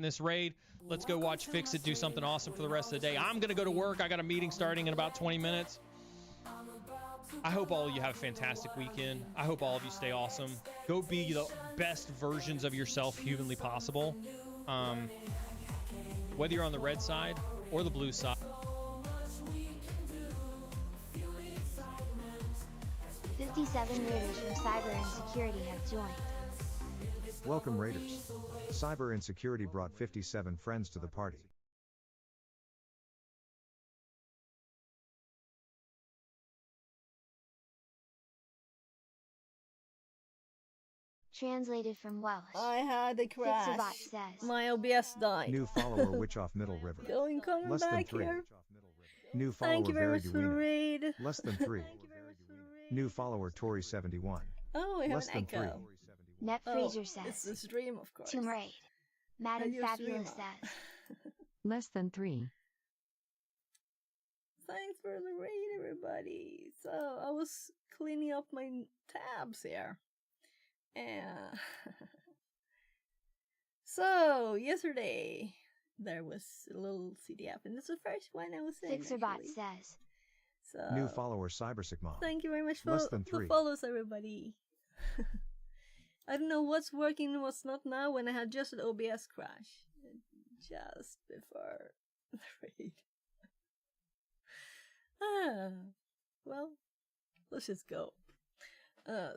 in this raid. Let's go watch Fix It do something awesome for the rest of the day. I'm going to go to work. I got a meeting starting in about 20 minutes. I hope all of you have a fantastic weekend. I hope all of you stay awesome. Go be the best versions of yourself humanly possible. Whether you're on the red side or the blue side. 57 Raiders from Cyber and Security have joined. Welcome Raiders. Cyber and Security brought 57 friends to the party. Translated from Welsh. I had a crash. Fixerbot says. My OBS died. New follower Witch off Middle River. Coming Less than back 3. here. New follower Thank you very much for the Duina. raid. Less than 3. Thank you very much for the raid. New follower Tori 71. Oh, we have Less an than echo. 3. Net Oh, Fraser it's says. the stream, of course. Tomb Raid. Madam And your Fabulous stream. says. Less than 3. Thanks for the raid, everybody. So, I was cleaning up my tabs here. And so, yesterday, there was a little CTF, and this is the first one I was in, Fixerbot actually. says. So, New follower Cybersigma. thank you very much for Less than the 3. follows, everybody. I don't know what's working and what's not now when I had just an OBS crash. Just before the raid. Well, let's just go. There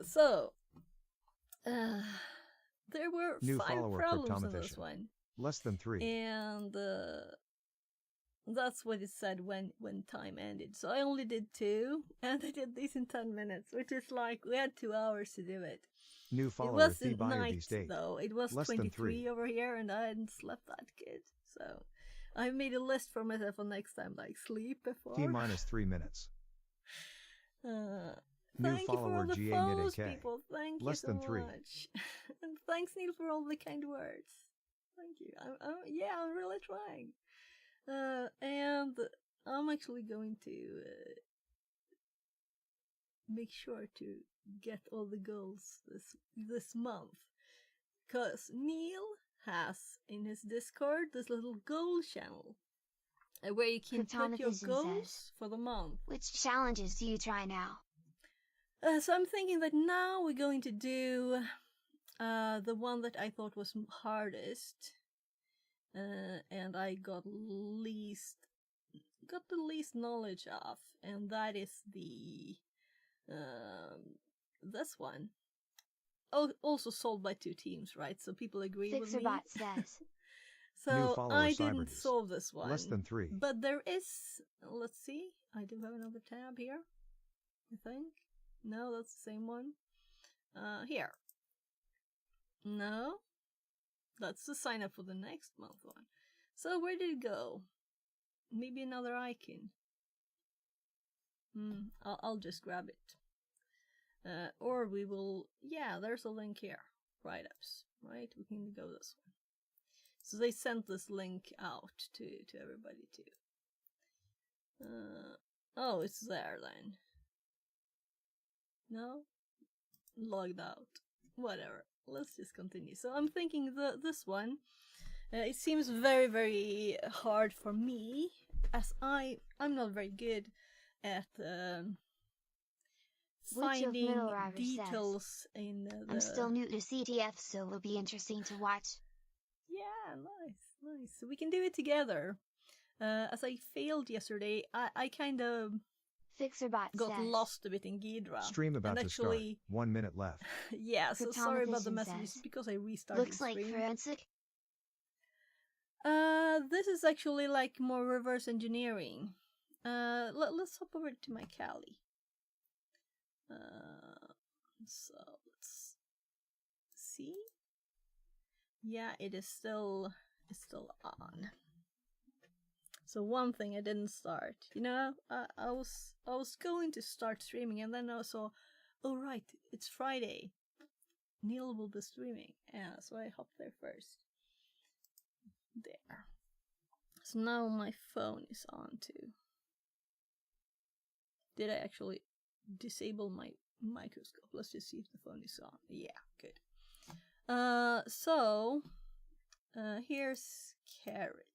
were New 5 follower problems in this Cryptomathician. one. Less than 3. And that's what it said when time ended. So I only did 2, and I did these in 10 minutes, which is like, we had 2 hours to do it. New It follower was The at Buyer night, Beast 8. though. It was Less than 23 3. over here, and I hadn't slept that good. So I made a list for myself for next time, like sleep before. T minus 3 minutes. New Thank you for all follower the GA follows, Nid AK. people. Thank Less you so than 3. much. And thanks, Neil, for all the kind words. Thank you. I'm really trying. And I'm actually going to make sure to get all the goals this month, cause Neil has in his Discord this little goal channel where you can put your Cryptomathician goals says. for the month. Which challenges do you try now? So I'm thinking that now we're going to do the one that I thought was hardest, and I got the least knowledge of, and that is the this one. Oh, also solved by 2 teams, right? So people agree with me. Fixerbot says. New So follower I didn't Cyberdees. solve this one. Less than 3. But there is, let's see, I do have another tab here, I think. No, that's the same one. Here. No, that's the sign up for the next month one. So where did it go? Maybe another icon. I'll just grab it. Or we will, yeah, there's a link here. Write-ups, right? We can go this one. So they sent this link out to everybody too. Oh, it's there then. No? Logged out. Whatever. Let's just continue. So I'm thinking this one, it seems very, very hard for me, as I'm not very good at finding details in the... I'm still new to CTF, so it'll be interesting to watch. Yeah, nice. So we can do it together. As I failed yesterday, I kind of Fixerbot got says. lost a bit in Ghidra. Stream about and to actually, start. 1 minute left. yeah, so sorry about the Cryptomathician messages says. because I restarted Looks the like stream. forensic. This is actually like more reverse engineering. Let's hop over to my Kali. So let's see. Yeah, it's still on. So one thing I didn't start. You know, I was going to start streaming, and then I saw, oh right, it's Friday. Neil will be streaming. Yeah, so I hopped there first. There. So now my phone is on too. Did I actually disable my microscope? Let's just see if the phone is on. Yeah, good. here's carrot.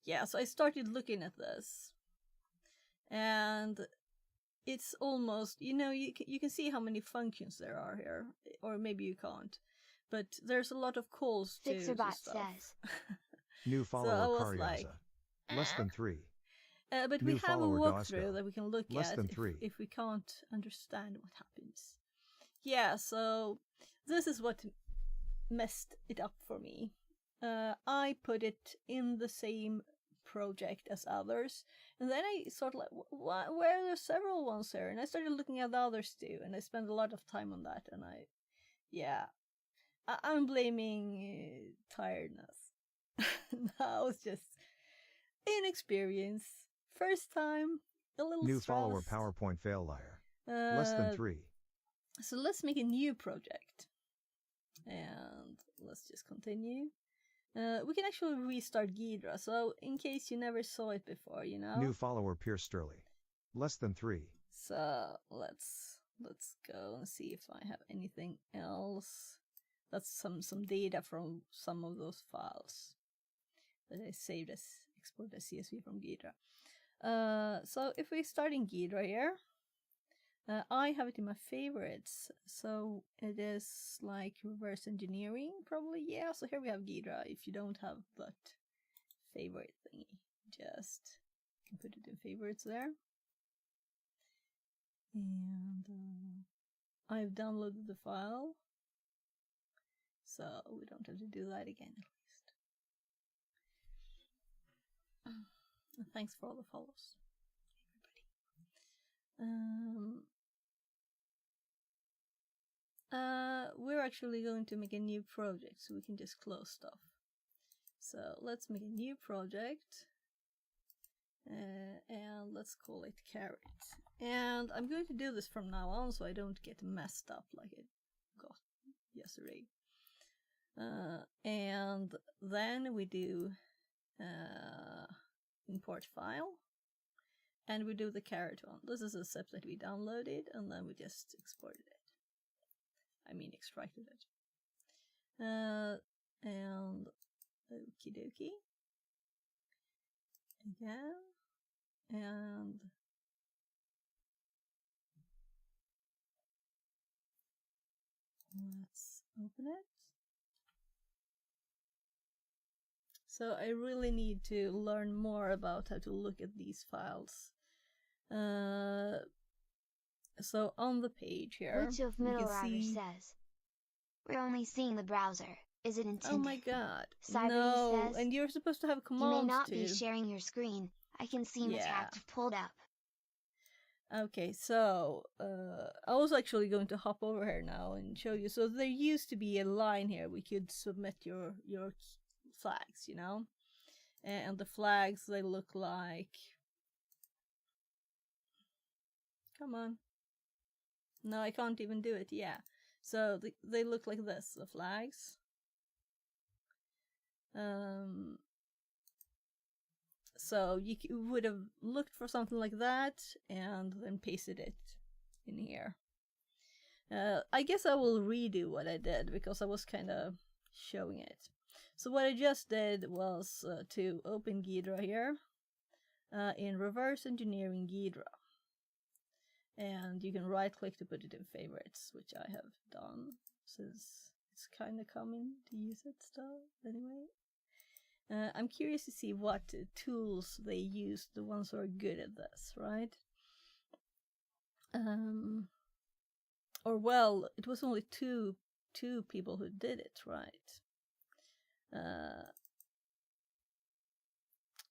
Yeah, so I started looking at this, and it's almost, you can see how many functions there are here, or maybe you can't, but there's a lot of calls to Fixerbot stuff. says. New So I follower was Karyaza. like, Less than 3. but New we have a follower walkthrough Dasko. that we can look Less at than 3. if we can't understand what happens. Yeah, so this is what messed it up for me. I put it in the same project as others, and then I sort of like, where are there several ones here? And I started looking at the others too, and I spent a lot of time on that, and I'm blaming tiredness. No, it's just inexperience. First time, a little New stressed. follower PowerPoint fail liar. Less than 3. So let's make a new project. And let's just continue. We can actually restart Ghidra, so in case you never saw it before, New follower Pierce Sturley. Less than 3. So let's go and see if I have anything else. That's some data from some of those files that I saved as export as CSV from Ghidra. So if we start in Ghidra here, I have it in my favorites, so it is like reverse engineering, probably. Yeah, so here we have Ghidra. If you don't have that favorite thingy, just can put it in favorites there. And I've downloaded the file, so we don't have to do that again, at least. And thanks for all the follows, everybody. We're actually going to make a new project, so we can just close stuff. So let's make a new project, and let's call it carrot. And I'm going to do this from now on, so I don't get messed up like it got yesterday. And then we do import file, and we do the carrot one. This is a zip that we downloaded, and then we just exported it. Extracted it. And okie dokie. Again. And let's open it. So I really need to learn more about how to look at these files. So on the page here, Witch of you Middle can Router see... says. We're only seeing the browser. Is it intended? Oh my god. Cyberdy No, says, and you're supposed to have You commands may not too. be sharing your screen. I can see Yeah. MetaCTF pulled up. Okay, so I was actually going to hop over here now and show you. So there used to be a line here we could submit your flags, and the flags, they look like, come on, no, I can't even do it. Yeah, so they look like this, the flags. So you would have looked for something like that and then pasted it in here. I guess I will redo what I did because I was kind of showing it. So what I just did was to open Ghidra here in reverse engineering Ghidra. And you can right click to put it in favorites, which I have done since it's kind of common to use it still anyway. I'm curious to see what tools they use, the ones who are good at this, right? Or well, it was only two people who did it, right?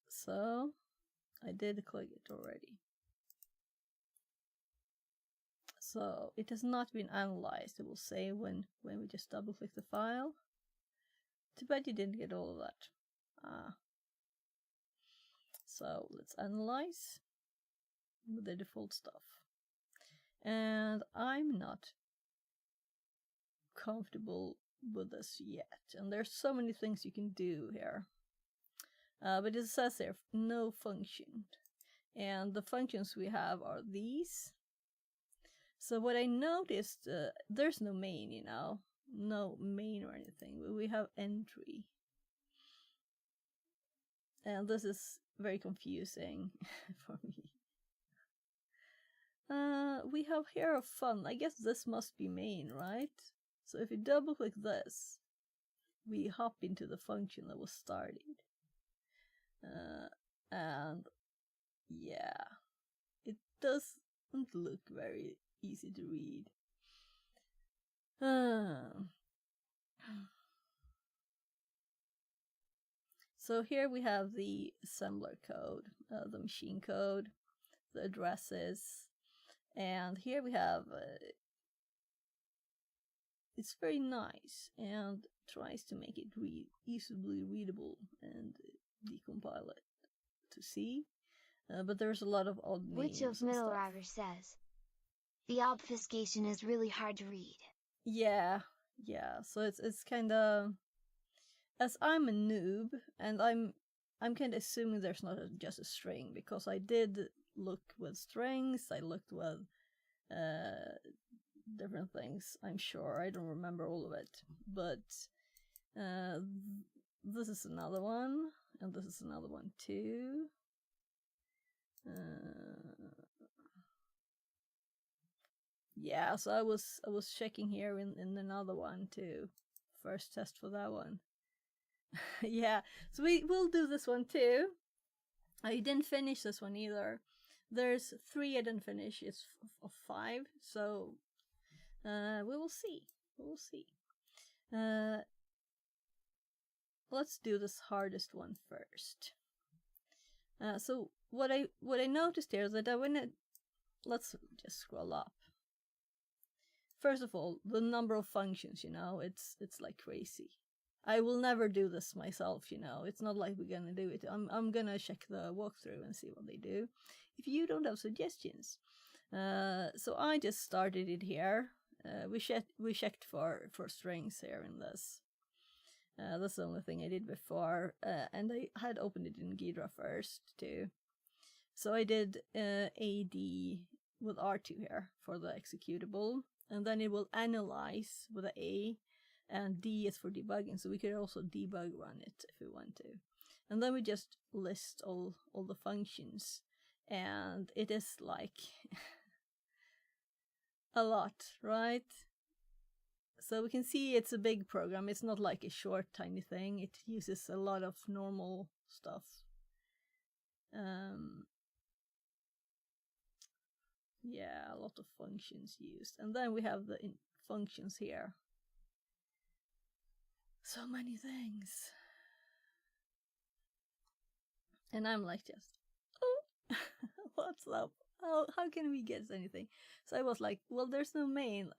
So I did click it already. So it has not been analyzed, it will say when we just double click the file. Too bad you didn't get all of that. So let's analyze with the default stuff. And I'm not comfortable with this yet. And there's so many things you can do here. But it says here, no function. And the functions we have are these. So what I noticed, there's no main, no main or anything, but we have entry. And this is very confusing for me. We have here a fun. I guess this must be main, right? So if we double click this, we hop into the function that was started. And yeah, it doesn't look very easy to read. So here we have the assembler code, the machine code, the addresses, and here we have, it's very nice and tries to make it easily readable and decompile it to C, but there's a lot of odd names. Which of Middle River says, the obfuscation is really hard to read. Yeah, so it's kind of, as I'm a noob, and I'm kind of assuming there's not just a string, because I did look with strings, I looked with different things, I'm sure. I don't remember all of it, but this is another one, and this is another one too. Yeah, so I was checking here in another one too. First test for that one. Yeah, so we will do this one too. I didn't finish this one either. There's 3 I didn't finish. It's of 5, so we will see. We will see. Let's do this hardest one first. So what I noticed here is that let's just scroll up. First of all, the number of functions, it's like crazy. I will never do this myself, It's not like we're gonna do it. I'm gonna check the walkthrough and see what they do. If you don't have suggestions, so I just started it here. We checked for strings here in this. That's the only thing I did before, and I had opened it in Ghidra first too. So I did AD with R2 here for the executable, and then it will analyze with an A, and D is for debugging, so we could also debug run it if we want to. And then we just list all the functions, and it is like a lot, right? So we can see it's a big program. It's not like a short, tiny thing. It uses a lot of normal stuff. Yeah, a lot of functions used. And then we have the functions here. So many things. And I'm like just, oh, what's up? How can we get anything? So I was like, well, there's no main.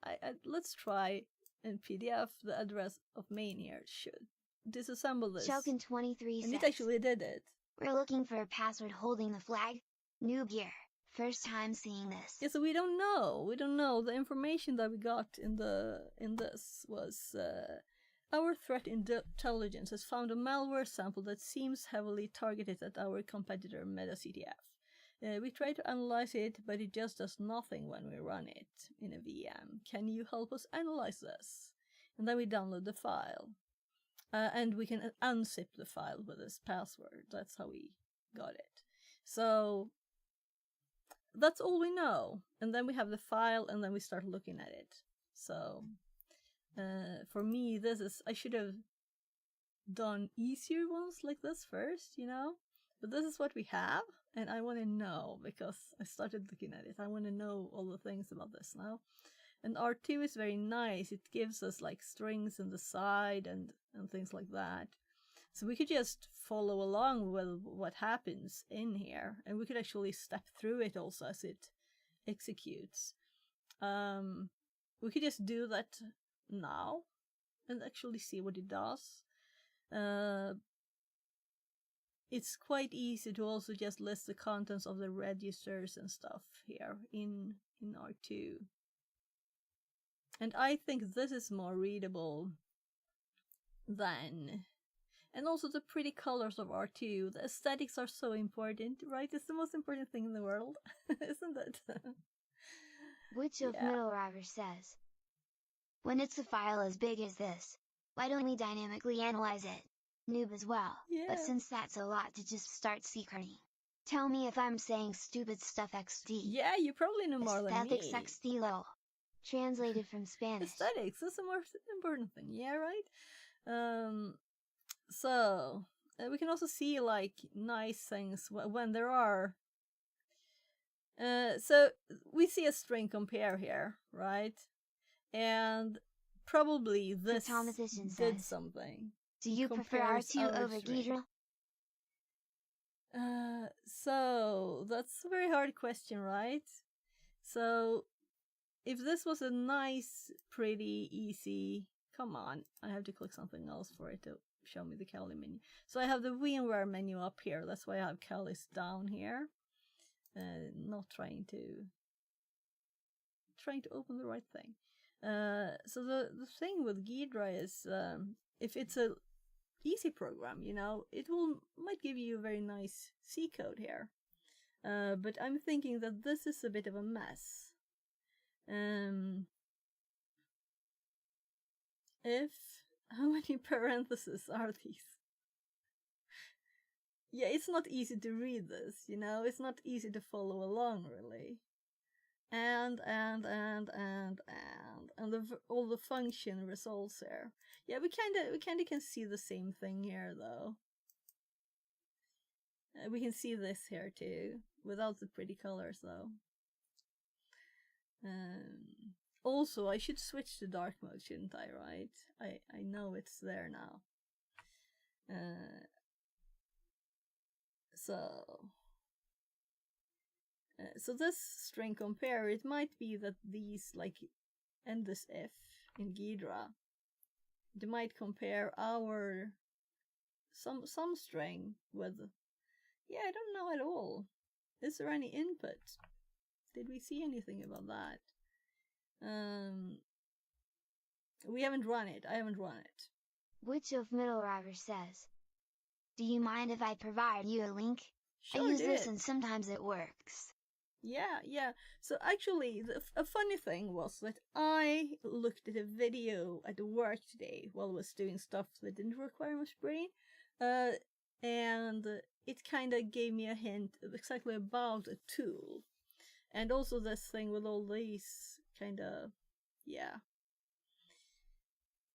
Let's try and PDF the address of main here. Should disassemble this. Shelkin23 and says, it actually did it. we're looking for a password holding the flag. Noob here. First time seeing this. Yeah, so we don't know. We don't know. The information that we got in this was our threat intelligence has found a malware sample that seems heavily targeted at our competitor MetaCTF. We try to analyze it, but it just does nothing when we run it in a VM. Can you help us analyze this? And then we download the file. And we can unzip the file with this password. That's how we got it. So that's all we know. And then we have the file, and then we start looking at it. So for me, I should have done easier ones like this first, But this is what we have, and I want to know, because I started looking at it. I want to know all the things about this now. And R2 is very nice. It gives us like strings in the side and things like that. So we could just follow along with what happens in here, and we could actually step through it also as it executes. We could just do that now and actually see what it does. It's quite easy to also just list the contents of the registers and stuff here in R2. And I think this is more readable than... And also the pretty colors of R2. The aesthetics are so important, right? It's the most important thing in the world, isn't it? Which of Middle River says, When it's a file as big as this, why don't we dynamically analyze it? Noob as well, but Yeah. since that's a lot to just start secreting. Tell me if I'm saying stupid stuff XD. Yeah, you probably know more than Aesthetics me. XD lol. Translated from Spanish. Aesthetics, that's a more important thing, yeah, right? So we can also see like nice things when there are. So we see a string compare here, right? And probably this Automatician did says, something. do you prefer Compares R2 our over string. Ghidra? So that's a very hard question, right? So if this was a nice, pretty, easy, come on, I have to click something else for it to show me the Kali menu. So I have the VMware menu up here. That's why I have Kali's down here. Not trying to open the right thing. So the thing with Ghidra is if it's a easy program, you know, it might give you a very nice C code here. But I'm thinking that this is a bit of a mess. How many parentheses are these? Yeah, it's not easy to read this, you know, it's not easy to follow along really. And all the function results here. Yeah, we kinda can see the same thing here though. We can see this here too, without the pretty colors though. Also, I should switch to dark mode, shouldn't I, right? I know it's there now. So this string compare, it might be that these, like, end this F in Ghidra, they might compare our some string with, yeah, I don't know at all. Is there any input? Did we see anything about that? We haven't run it. I haven't run it. Witch of Middle River says, do you mind if I provide you a link? Sure, I use do this it. and sometimes it works. Yeah. So actually, a funny thing was that I looked at a video at work today while I was doing stuff that didn't require much brain, and it kind of gave me a hint exactly about a tool, and also this thing with all these kind of, yeah.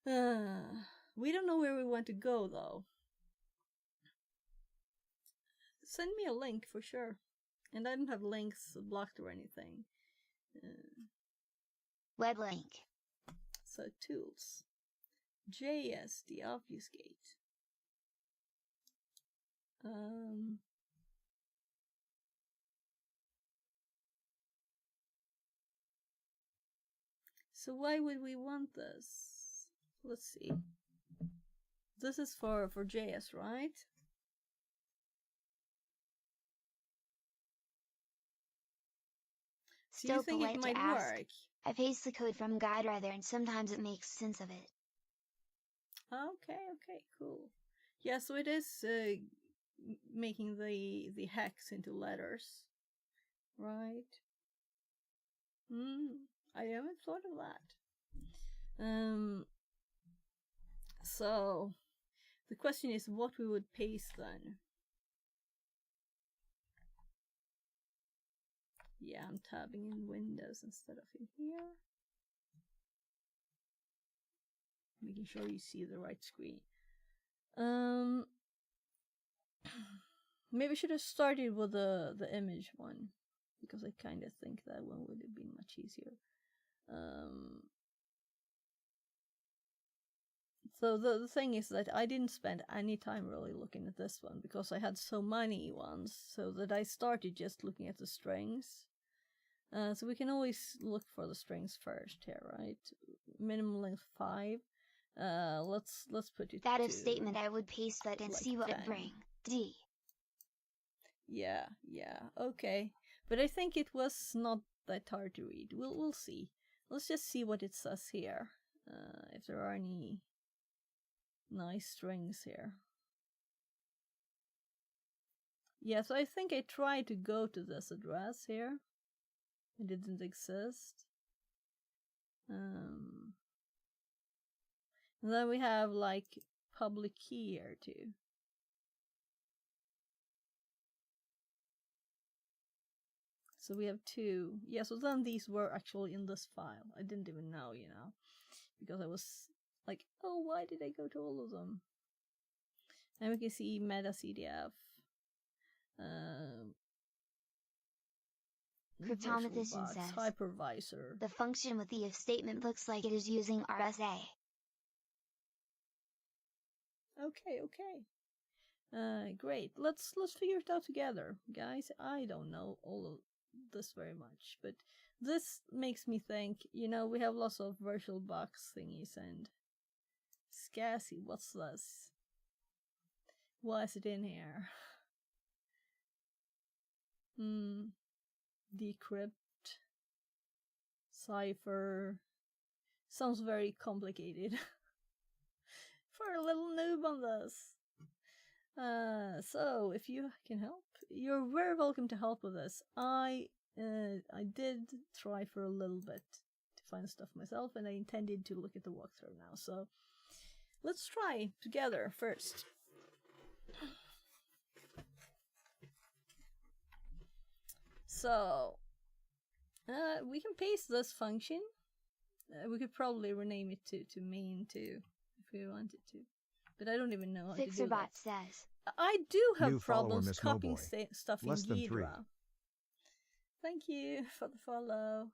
We don't know where we want to go though. Send me a link for sure. And I don't have links blocked or anything. Web link. So tools. JS, the obfuscate. So why would we want this? Let's see. This is for JS, right? Do you think it might work? I paste the code from Ghidra there and sometimes it makes sense of it. Okay, cool. Yeah, so it is making the hex into letters, right? I haven't thought of that. So the question is what we would paste then. Yeah, I'm tabbing in Windows instead of in here. Making sure you see the right screen. Maybe I should have started with the image one, because I kind of think that one would have been much easier. So the thing is that I didn't spend any time really looking at this one because I had so many ones, so that I started just looking at the strings. So we can always look for the strings first here, right? Minimum length 5. Let's put it. That if statement I would paste that and like see what 10. it bring. D. Yeah, okay. But I think it was not that hard to read. We'll see. Let's just see what it says here. If there are any nice strings here. Yeah, so I think I tried to go to this address here. It didn't exist. And then we have like public key here too. So we have 2. Yeah, so then these were actually in this file. I didn't even know, you know, because I was like, oh, why did I go to all of them? And we can see MetaCTF. Cryptomathician says, hypervisor. the function with the if statement looks like it is using RSA. Okay. Great. Let's figure it out together, guys. I don't know all of this very much, but this makes me think, you know, we have lots of virtual box thingies and SCSI, what's this? Why is it in here? Decrypt, cipher. Sounds very complicated for a little noob on this. So if you can help, you're very welcome to help with this. I did try for a little bit to find stuff myself, and I intended to look at the walkthrough now. So let's try together first. So we can paste this function. We could probably rename it to main too if we wanted to, but I don't even know how to do Fixerbot that. says, I do have New follower, problems Miss copying Mowboy. stuff in Less than 3. Ghidra. Thank you for the follow.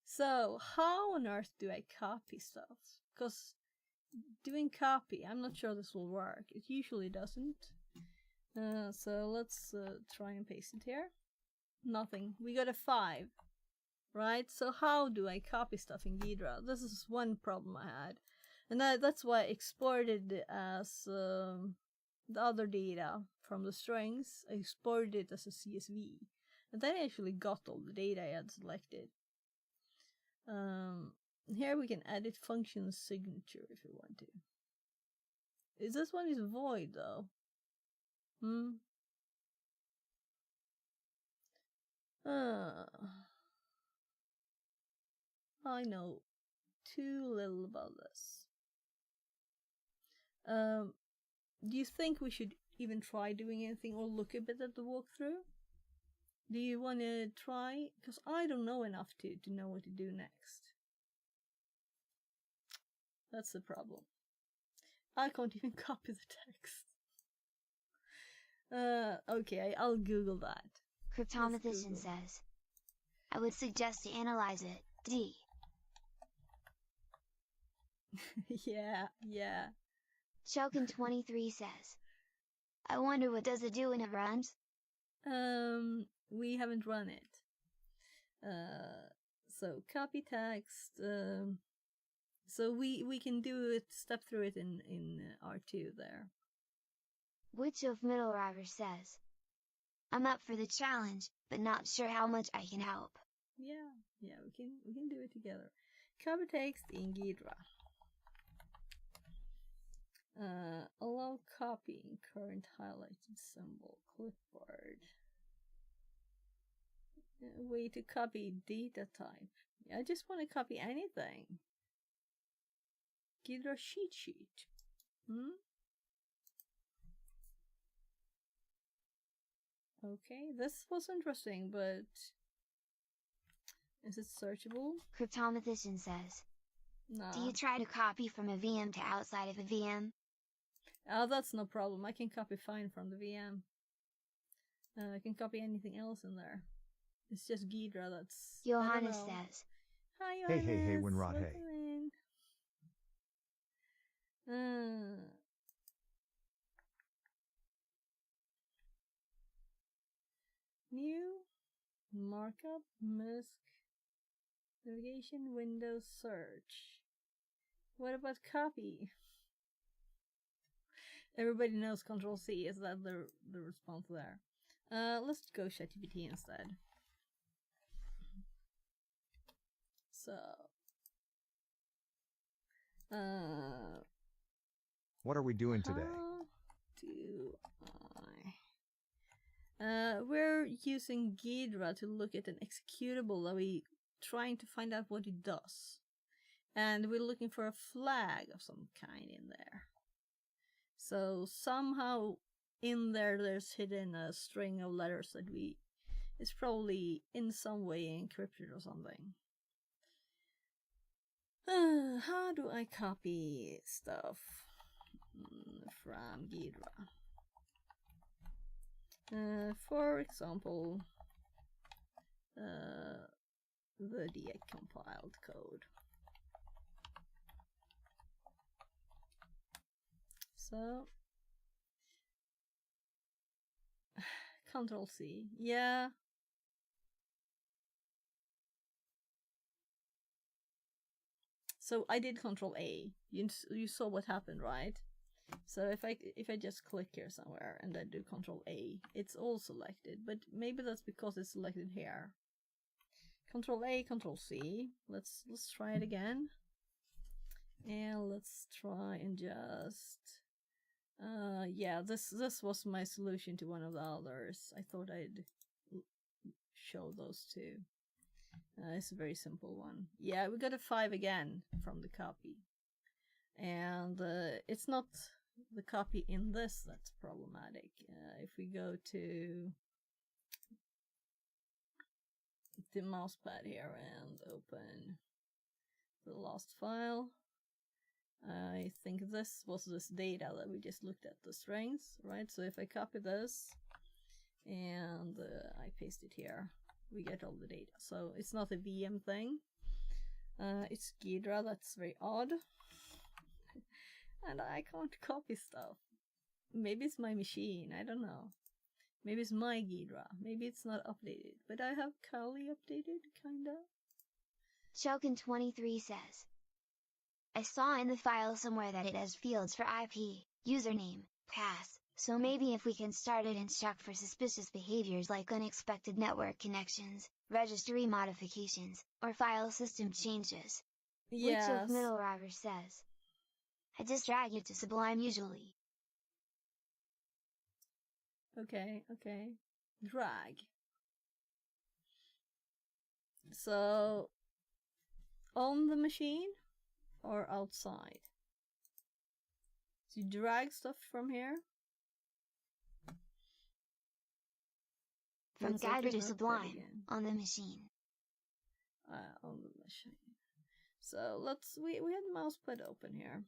So, how on earth do I copy stuff? Because doing copy, I'm not sure this will work. It usually doesn't. So let's try and paste it here. Nothing. We got a 5. Right? So how do I copy stuff in Ghidra? This is one problem I had. And that's why I exported it as the other data from the strings. I exported it as a CSV. And then I actually got all the data I had selected. Here we can edit function signature if we want to. This one is void though. I know too little about this. Do you think we should even try doing anything or look a bit at the walkthrough? Do you want to try? Because I don't know enough to know what to do next. That's the problem. I can't even copy the text. Okay, I'll Google that. Cryptomathician says, I would suggest to analyze it, D. Yeah. Chelkin23 says, I wonder what does it do when it runs? We haven't run it. So copy text. So we can do it, step through it in R2 there. Witch of Middle River says, I'm up for the challenge, but not sure how much I can help. Yeah, we can do it together. Copy text in Ghidra. Allow copying current highlighted symbol clipboard. Way to copy data type. I just want to copy anything. Ghidra sheet. Okay, this was interesting, but is it searchable? Cryptomathician says, Nah. do you try to copy from a VM to outside of a VM? Oh, that's no problem. I can copy fine from the VM. I can copy anything else in there. It's just Ghidra that's... Johannes says, hi, Johannes. Hey, Winrod, hey. New markup, misc, navigation, Windows, search. What about copy? Everybody knows Control C. Is that the response there? Let's go ChatGPT instead. So, what are we doing today? We're using Ghidra to look at an executable that we trying to find out what it does. And we're looking for a flag of some kind in there. So somehow in there there's hidden a string of letters that is probably in some way encrypted or something. How do I copy stuff from Ghidra? For example, the decompiled code. So, Control C. Yeah. So I did Control A. You saw what happened, right? So if I just click here somewhere and then do Control A, it's all selected. But maybe that's because it's selected here. Control A, Control C. Let's try it again. And let's try and just yeah, this was my solution to one of the others. I thought I'd show those two. It's a very simple one. Yeah, we got a 5 again from the copy. And it's not the copy in this that's problematic. If we go to the mousepad here and open the last file, I think this was this data that we just looked at, the strings, right? So if I copy this and I paste it here, we get all the data. So it's not a VM thing. It's Ghidra, that's very odd. And I can't copy stuff. Maybe it's my machine, I don't know. Maybe it's my Ghidra. Maybe it's not updated. But I have Kali updated, kinda. Chokin23 says, I saw in the file somewhere that it has fields for IP, username, pass, so maybe if we can start it and check for suspicious behaviors like unexpected network connections, registry modifications, or file system changes. Yes. Witch of Middle River says, I just drag it to Sublime usually. Okay. Drag. So, on the machine or outside? So you drag stuff from here? From Let's Guider open to up that Sublime, again. on the machine. On the machine. So we had the mousepad open here.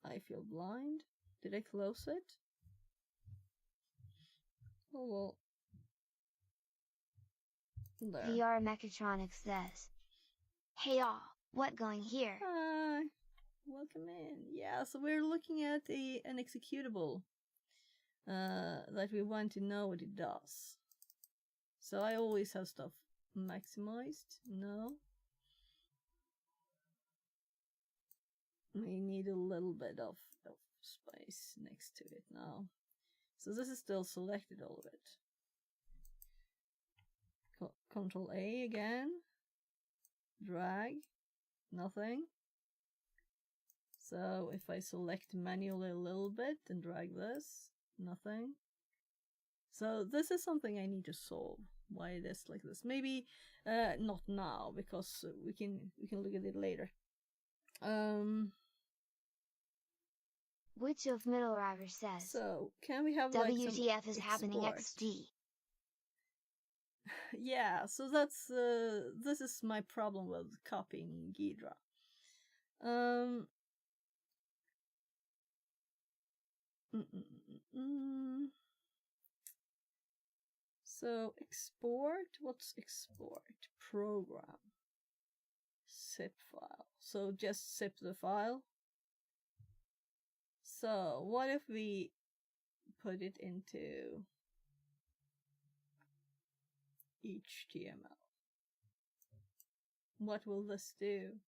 I feel blind. Did I close it? Oh well. There. VR Mechatronics says, hey y'all, what going here? Hi. Welcome in. Yeah, so we're looking at an executable that we want to know what it does. So I always have stuff maximized. No. We need a little bit of space next to it now. So this is still selected all of it. Control A again. Drag. Nothing. So if I select manually a little bit and drag this, nothing. So this is something I need to solve. Why it is like this? Maybe not now, because we can look at it later. Witch of Middle River says, So can we have like some WTF is happening export? XD. Yeah, so that's this is my problem with copying Ghidra. So export, what's export? Program. Zip file. So just zip the file. So what if we put it into HTML? What will this do?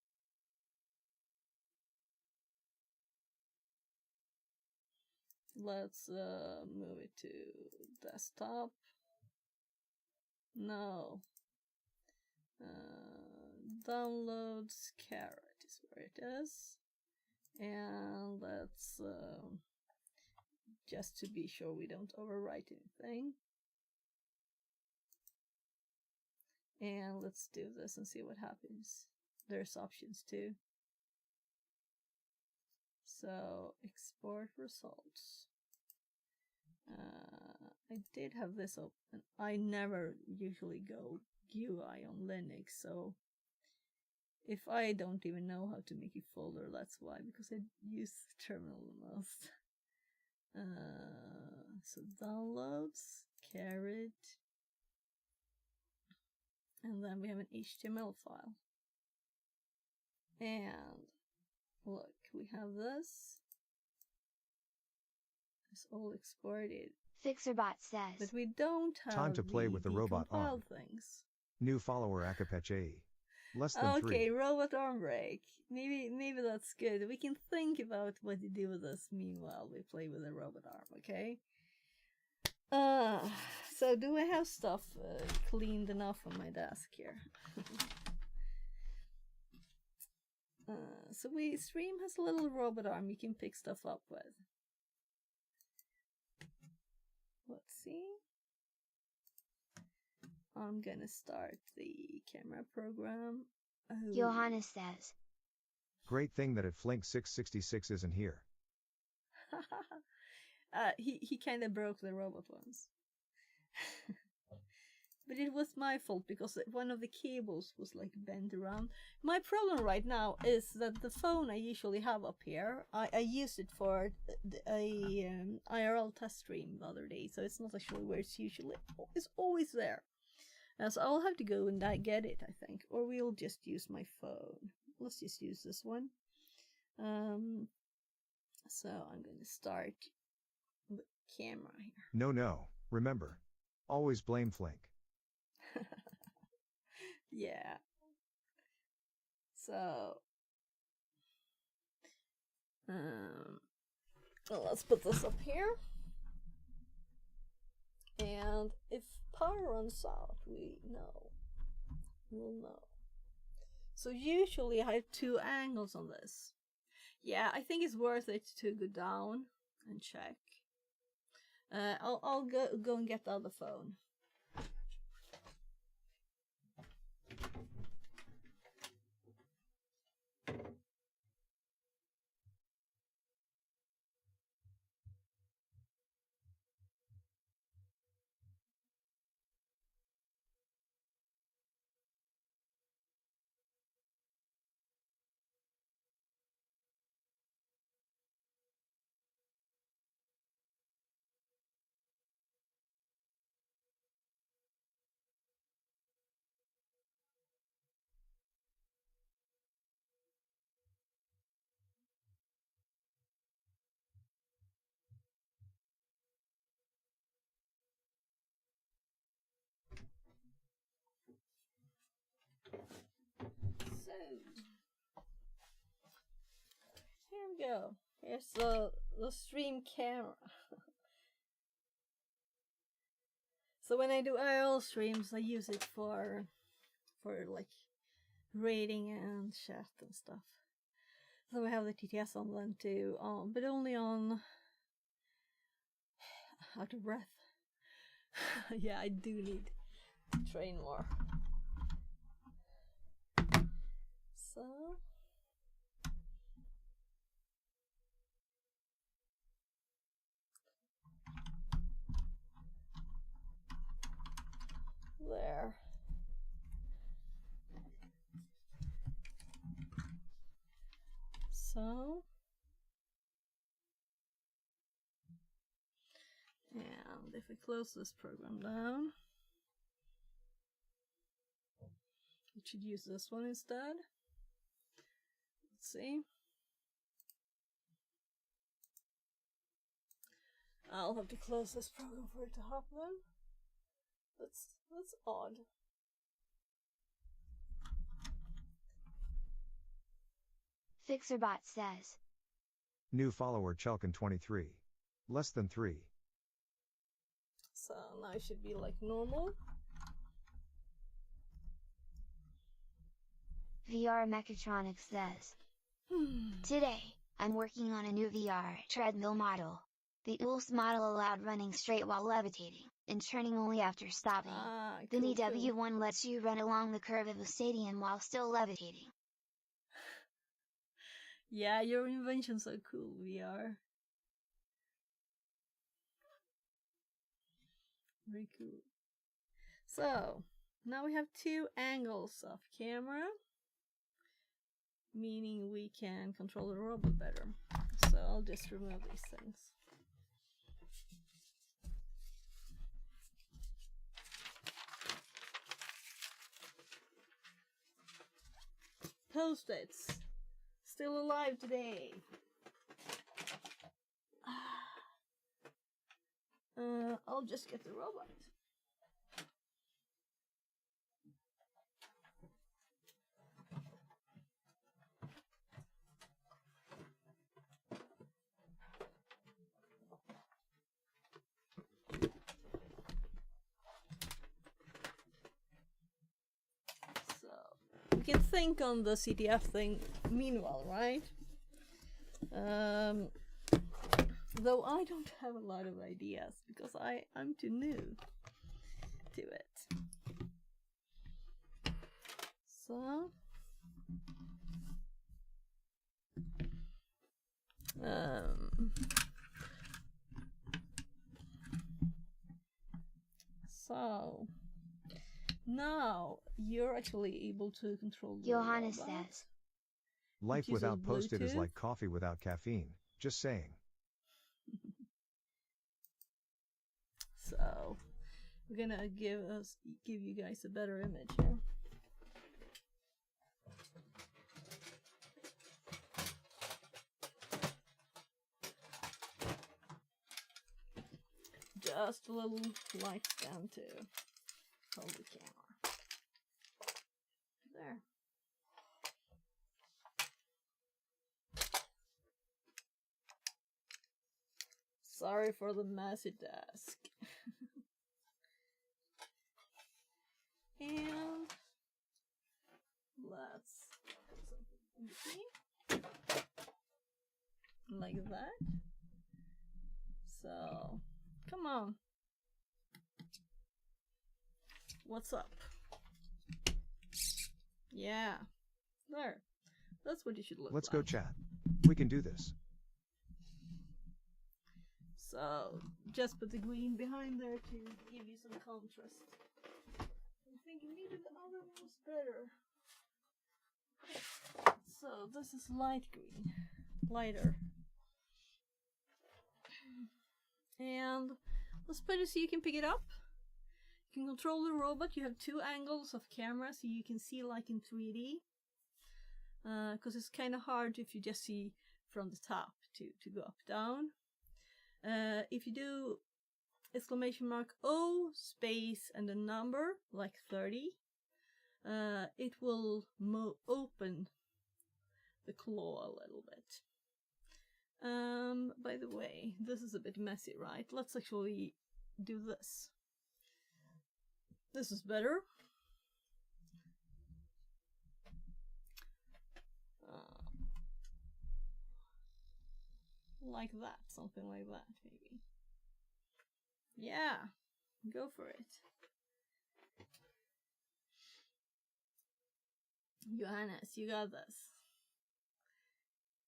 Let's move it to desktop. No. Downloads carrot is where it is. And let's just to be sure we don't overwrite anything. And let's do this and see what happens. There's options too. So, export results. I did have this open. I never usually go GUI on Linux, so if I don't even know how to make a folder, that's why, because I use terminal the most. So downloads, caret, and then we have an HTML file. And look, we have this. It's all exported. FixerBot says. But we don't have Time to play with the robot arm. Things. New follower Akapeche. Less than Okay, 3. robot arm break. Maybe that's good. We can think about what to do with this meanwhile we play with the robot arm, okay? So do I have stuff cleaned enough on my desk here? So Stream has a little robot arm you can pick stuff up with. Let's see. I'm gonna start the camera program. Oh. Johannes says. Great thing that at Flink 666 isn't here. He kind of broke the robot once. But it was my fault because one of the cables was like bent around. My problem right now is that the phone I usually have up here, I used it for a IRL test stream the other day, so it's not actually where it's usually. It's always there. So I'll have to go and get it, I think, or we'll just use my phone. Let's just use this one. So I'm going to start the camera here. No. Remember, always blame Flink. Yeah. So let's put this up here. And if power runs out, we'll know. So usually I have 2 angles on this. Yeah, I think it's worth it to go down and check. I'll go and get the other phone. So here we go. Here's the stream camera. So when I do IRL streams, I use it for like rating and chat and stuff. So I have the TTS on then too, but only on out of breath. Yeah, I do need to train more. So there. So and if we close this program down, we should use this one instead. Let's see. I'll have to close this program for it to happen. That's odd. FixerBot says. New follower Chelkin23. Less than 3. So now it should be like normal. VR Mechatronics says. Today, I'm working on a new VR treadmill model. The ULS model allowed running straight while levitating, and turning only after stopping. The Cool, cool. EW1 lets you run along the curve of a stadium while still levitating. Yeah, your inventions are cool, VR. Very cool. So, now we have 2 angles of camera, meaning we can control the robot better. So I'll just remove these things. Post-its. Still alive today. I'll just get the robot. So, we can think on the CTF thing meanwhile, right? Though I don't have a lot of ideas because I'm too new to it. So so now you're actually able to control the Johannes robot. says. Life Which without uses Post-it is Bluetooth. like coffee without caffeine. Just saying. So we're gonna give you guys a better image here. Just a little light stand to hold the camera. There. Sorry for the messy desk. And let's put something in between. Like that. So, come on. What's up? Yeah. There. That's what you should look Let's like. go chat. We can do this. So, just put the green behind there to give you some contrast. I think maybe the other one was better. So, this is light green. Lighter. And let's put it so you can pick it up. You can control the robot. You have 2 angles of camera so you can see like in 3D. Because it's kind of hard if you just see from the top to go up down. If you do exclamation mark O space and a number like 30, it will open the claw a little bit. By the way, this is a bit messy, right? Let's actually do this. This is better. Like that, something like that, maybe. Yeah, go for it. Johannes, you got this.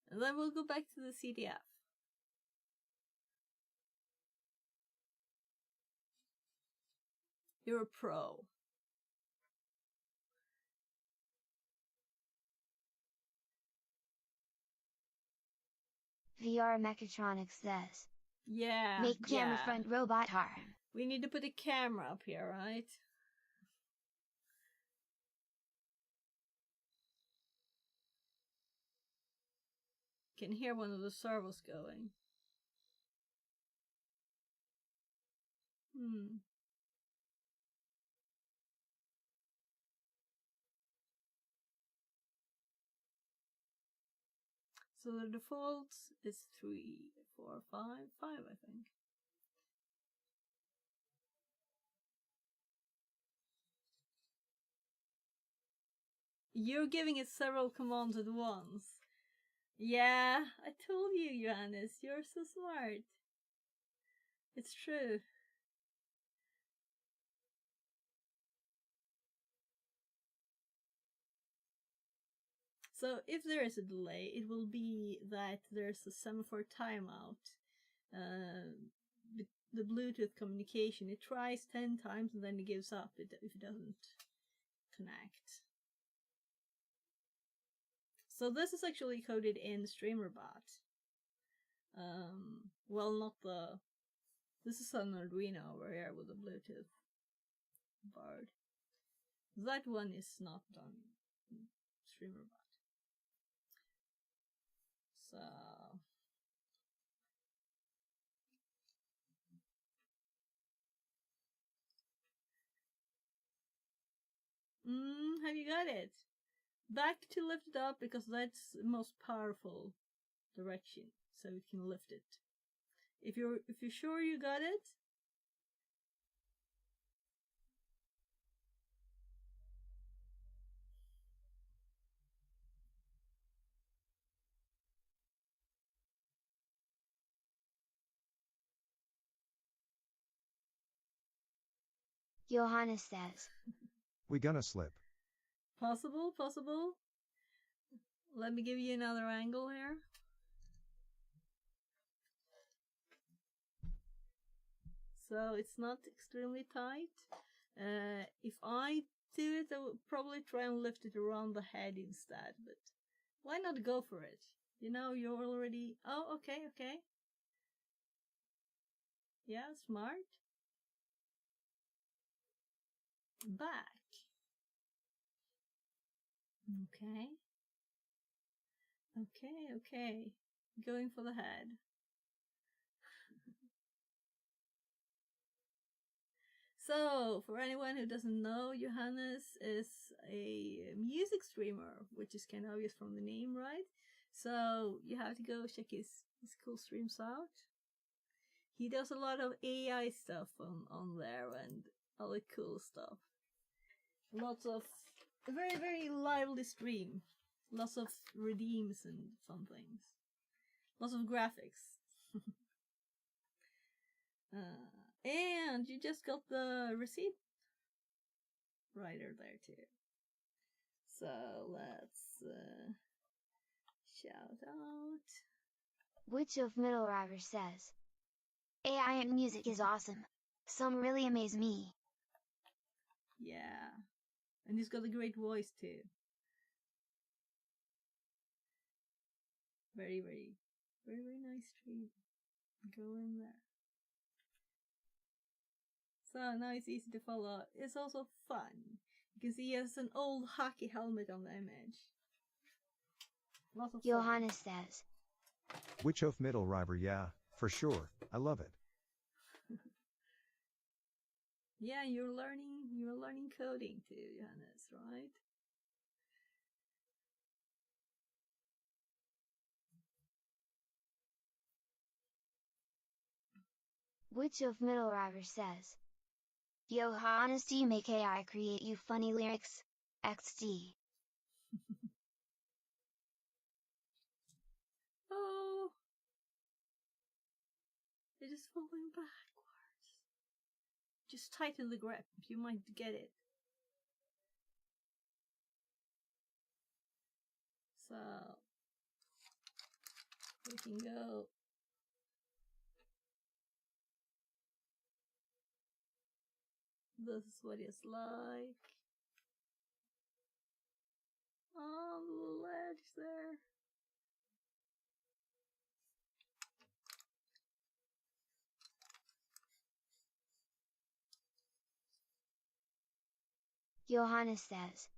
And then we'll go back to the CTF. You're a pro. VR Mechatronics says. Yeah. Make camera front robot arm. We need to put a camera up here, right? Can hear one of the servos going. So the default is 3, 4, 5, 5, I think. You're giving it several commands at once. Yeah, I told you, Johannes, you're so smart. It's true. So if there is a delay, it will be that there's a semaphore timeout. The Bluetooth communication, it tries 10 times and then it gives up if it doesn't connect. So this is actually coded in StreamerBot. Well, not the... This is an Arduino over here with a Bluetooth board. That one is not done in StreamerBot. So... have you got it? Back to lift it up because that's the most powerful direction, so it can lift it. If you're sure you got it, Johannes says. We gonna slip. possible. Let me give you another angle here. So it's not extremely tight. If I do it, I would probably try and lift it around the head instead, but why not go for it? You know, you're already... Oh, okay. Yeah, smart. Back. Okay. Going for the head. So, for anyone who doesn't know, Johannes is a music streamer, which is kind of obvious from the name, right? So, you have to go check his cool streams out. He does a lot of AI stuff on there and other cool stuff. Lots of... A very, very lively stream. Lots of redeems and fun things. Lots of graphics. And you just got the receipt writer there too. So let's shout out. Witch of Middle River says. AI in music is awesome. Some really amaze me. Yeah. And he's got a great voice too. Very, very, very, very nice stream. Go in there. So now it's easy to follow. It's also fun. You can see he has an old hockey helmet on the image. Lots of fun. Johannes says. Witch of Middle River, yeah, for sure. I love it. Yeah, you're learning coding too, Johannes, right? Witch of Middle River says. Johannes, do you make AI create you funny lyrics? XD. Oh, it is falling backwards. Just tighten the grip, you might get it. So, we can go. This is what it's like. On the ledge there. Johannes says.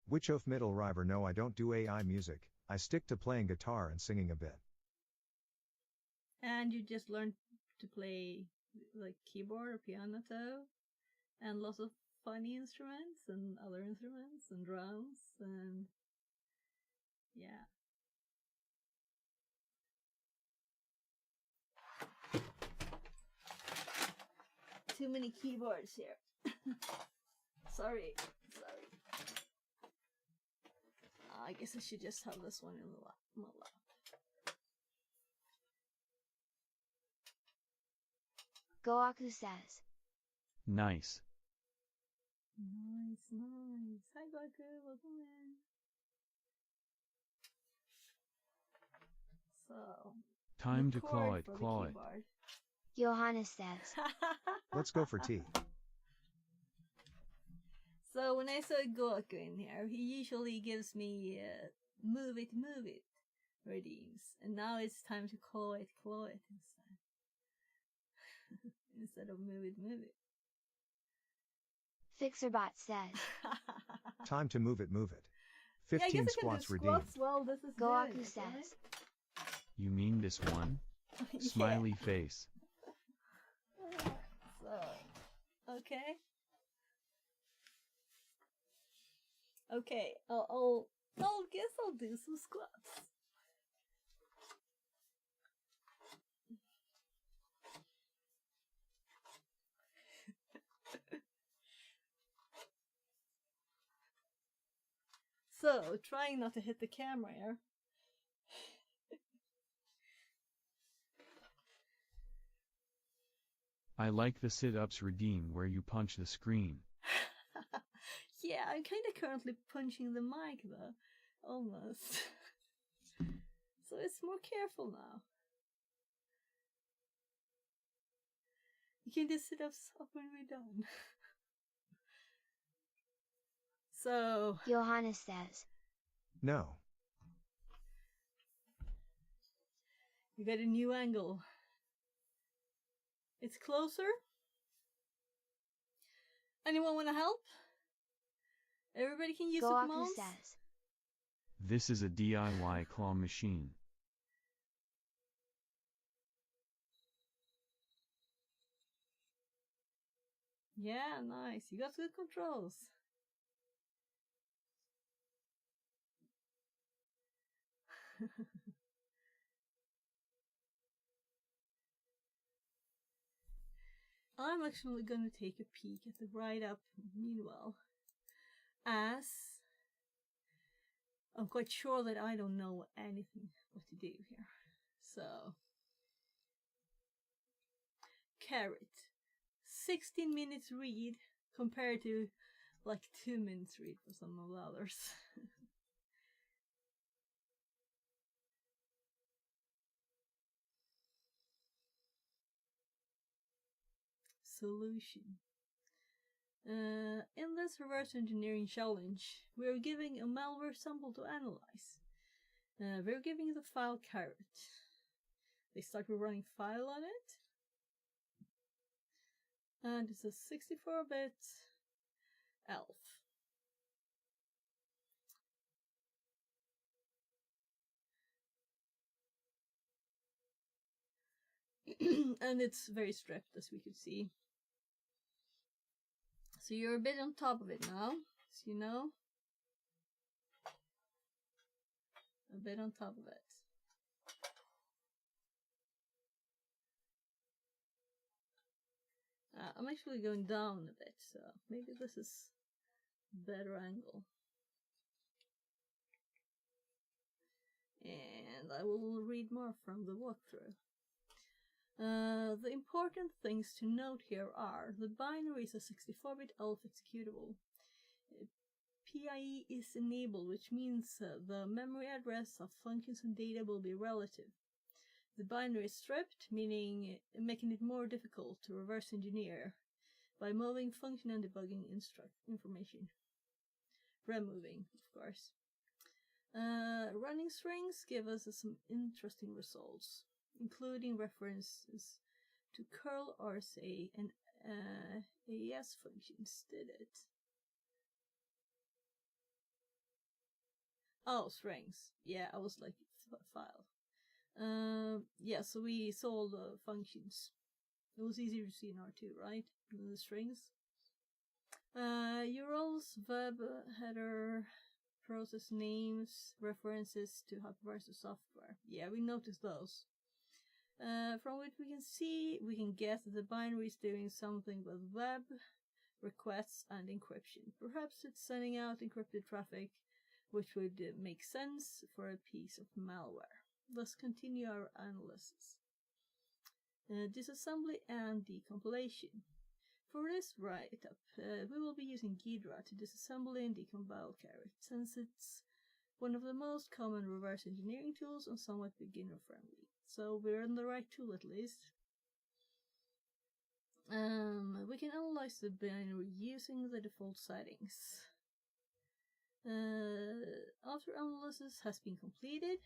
Witch of Middle River, no, I don't do AI music. I stick to playing guitar and singing a bit. And you just learn to play like keyboard or piano too. And lots of funny instruments and other instruments and drums and yeah. Too many keyboards here. Sorry. I guess I should just have this one in my lap. Goaku says. Nice. Nice. Hi, Goku. Welcome in. So, Time to the claw chord it, for the claw it. keyboard. Johannes says. Let's go for T. So when I saw Goku in here, he usually gives me move it redeems. And now it's time to claw it instead. Instead of move it. Fixerbot says. Time to move it, move it. Yeah, I 15 guess I can do squats redeemed. squats while this is Goaku doing it, says. You mean this one? right? Smiley face. So, okay. Okay, I'll guess I'll do some squats. So, trying not to hit the camera here. I like the sit-ups redeem where you punch the screen. Yeah, I'm kind of currently punching the mic though. Almost. So it's more careful now. You can just sit up when we're done. So, Johannes says. No. you got a new angle. It's closer. Anyone want to help? Everybody can use the Goaku commands. says. This is a DIY claw machine. Yeah, nice. You got good controls. I'm actually going to take a peek at the write-up meanwhile, as I'm quite sure that I don't know anything what to do here. So, carrot, 16 minutes read compared to like 2 minutes read for some of the others. Solution. In this reverse engineering challenge, we are giving a malware sample to analyze. We're giving the file carrot. They start with running file on it. And it's a 64-bit elf. And it's very stripped, as we could see. So you're a bit on top of it now, as you know. A bit on top of it. I'm actually going down a bit, so maybe this is a better angle. And I will read more from the walkthrough. The important things to note here are the binary is a 64-bit ELF executable. PIE is enabled, which means the memory address of functions and data will be relative. The binary is stripped, meaning making it more difficult to reverse engineer by moving function and debugging information. Removing, of course. Running strings give us some interesting results, including references to curl, RSA, and AES functions. Did it? Oh, strings. Yeah, I was like, file. Yeah, so we saw the functions. It was easier to see in R2, right? The strings. URLs, web header, process names, references to hypervisor software. Yeah, we noticed those. From what we can see, we can guess that the binary is doing something with web requests and encryption. Perhaps it's sending out encrypted traffic, which would make sense for a piece of malware. Let's continue our analysis. Disassembly and decompilation. For this write-up, we will be using Ghidra to disassemble and decompile carrot, since it's one of the most common reverse engineering tools and somewhat beginner friendly. So we're in the right tool at least. We can analyze the binary using the default settings. After analysis has been completed,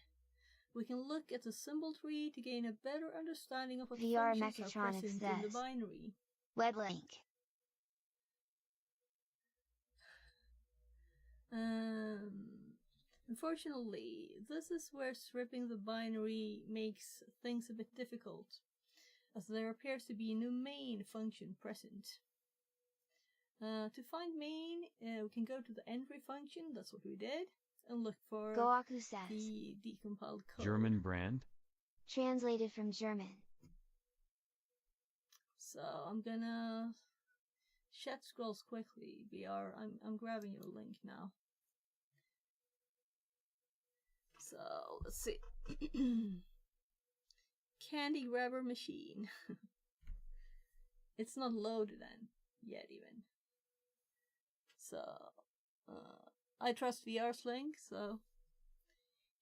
we can look at the symbol tree to gain a better understanding of what VR functions are Mechatronics present in the says. binary. Web link. Unfortunately, this is where stripping the binary makes things a bit difficult, as there appears to be no main function present. To find main, we can go to the entry function, that's what we did, and look for Goaku says. the decompiled code. German brand? Translated from German. So I'm gonna chat scrolls quickly. BR, I'm grabbing your link now. So let's see. Candy grabber machine. It's not loaded then yet even. So I trust VR's link, so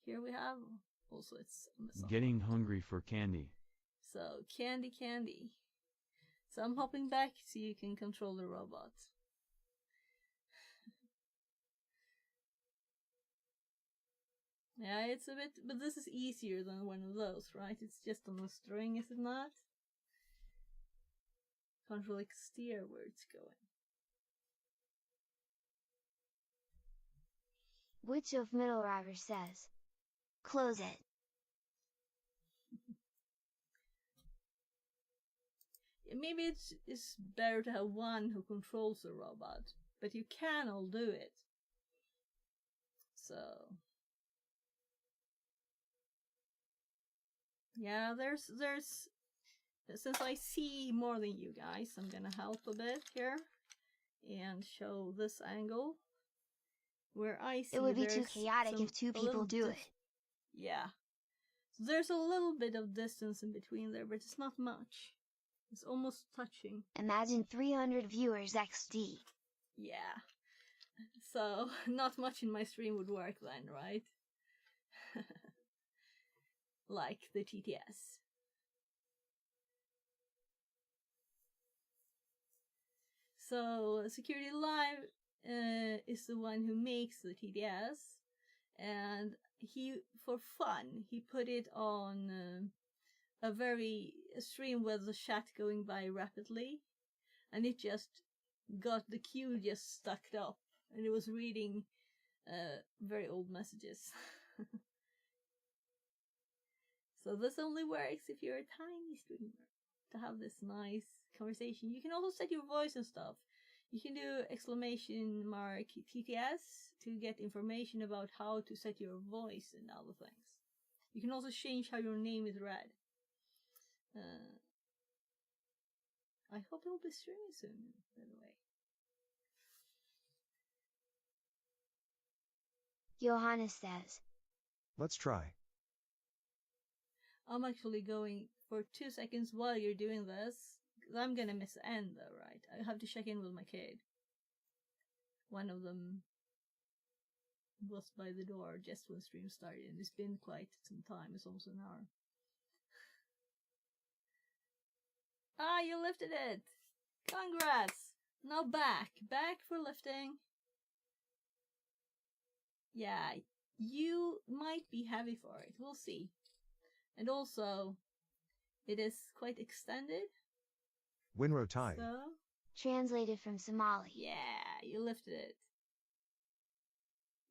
here we have. Also it's on the side. Getting hungry for candy. So candy. So I'm hopping back so you can control the robot. Yeah, it's a bit, but this is easier than one of those, right? It's just on a string, is it not? Can't really steer where it's going. Witch of Middle River says. Close it. Maybe it's better to have one who controls the robot, but you can all do it. So yeah, there's since I see more than you guys, I'm gonna help a bit here and show this angle where I see It would be too chaotic if two people do it. Yeah. So there's a little bit of distance in between there, but it's not much. It's almost touching. Imagine 300 viewers XD. Yeah. So, not much in my stream would work then, right? Like the TTS. So, Security Live is the one who makes the TTS, and for fun, he put it on a stream with the chat going by rapidly, and it just got the queue just stuck up, and it was reading very old messages. So this only works if you're a tiny streamer to have this nice conversation. You can also set your voice and stuff. You can do exclamation mark TTS to get information about how to set your voice and other things. You can also change how your name is read. I hope it'll be streaming soon, by the way. Johannes says. Let's try. I'm actually going for 2 seconds while you're doing this. I'm gonna miss the end though, right? I have to check in with my kid. One of them was by the door just when stream started, and it's been quite some time. It's almost an hour. Ah, you lifted it! Congrats! Now back for lifting. Yeah, you might be heavy for it. We'll see. And also, it is quite extended. Winrow tie. So, Translated from Somali. yeah, you lifted it.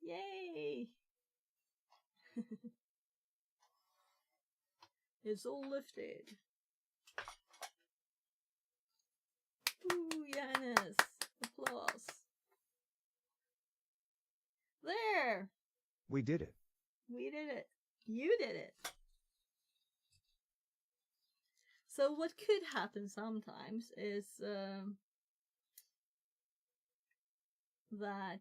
Yay! It's all lifted. Ooh, Johannes! Applause. There! We did it. We did it. You did it. So what could happen sometimes is that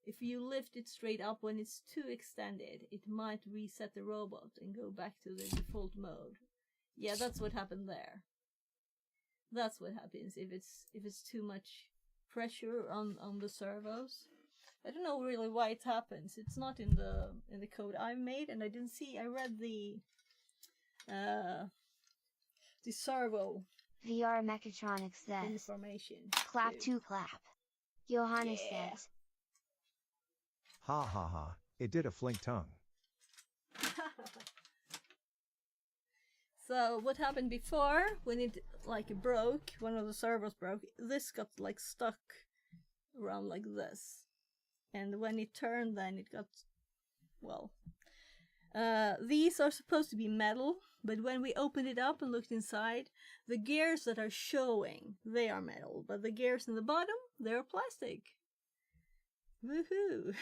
if you lift it straight up when it's too extended, it might reset the robot and go back to the default mode. Yeah, that's what happened there. That's what happens if it's too much pressure on the servos. I don't know really why it happens. It's not in the code I made, and I didn't see. I read the servo VR Mechatronics says, information. clap too. to clap. Johannes Yeah. says, Ha ha ha, it did a flink tongue. So what happened before, when it like broke, one of the servos broke, this got like stuck around like this. And when it turned, then it got, well, these are supposed to be metal, but when we opened it up and looked inside, the gears that are showing, they are metal, but the gears in the bottom, they're plastic. Woohoo!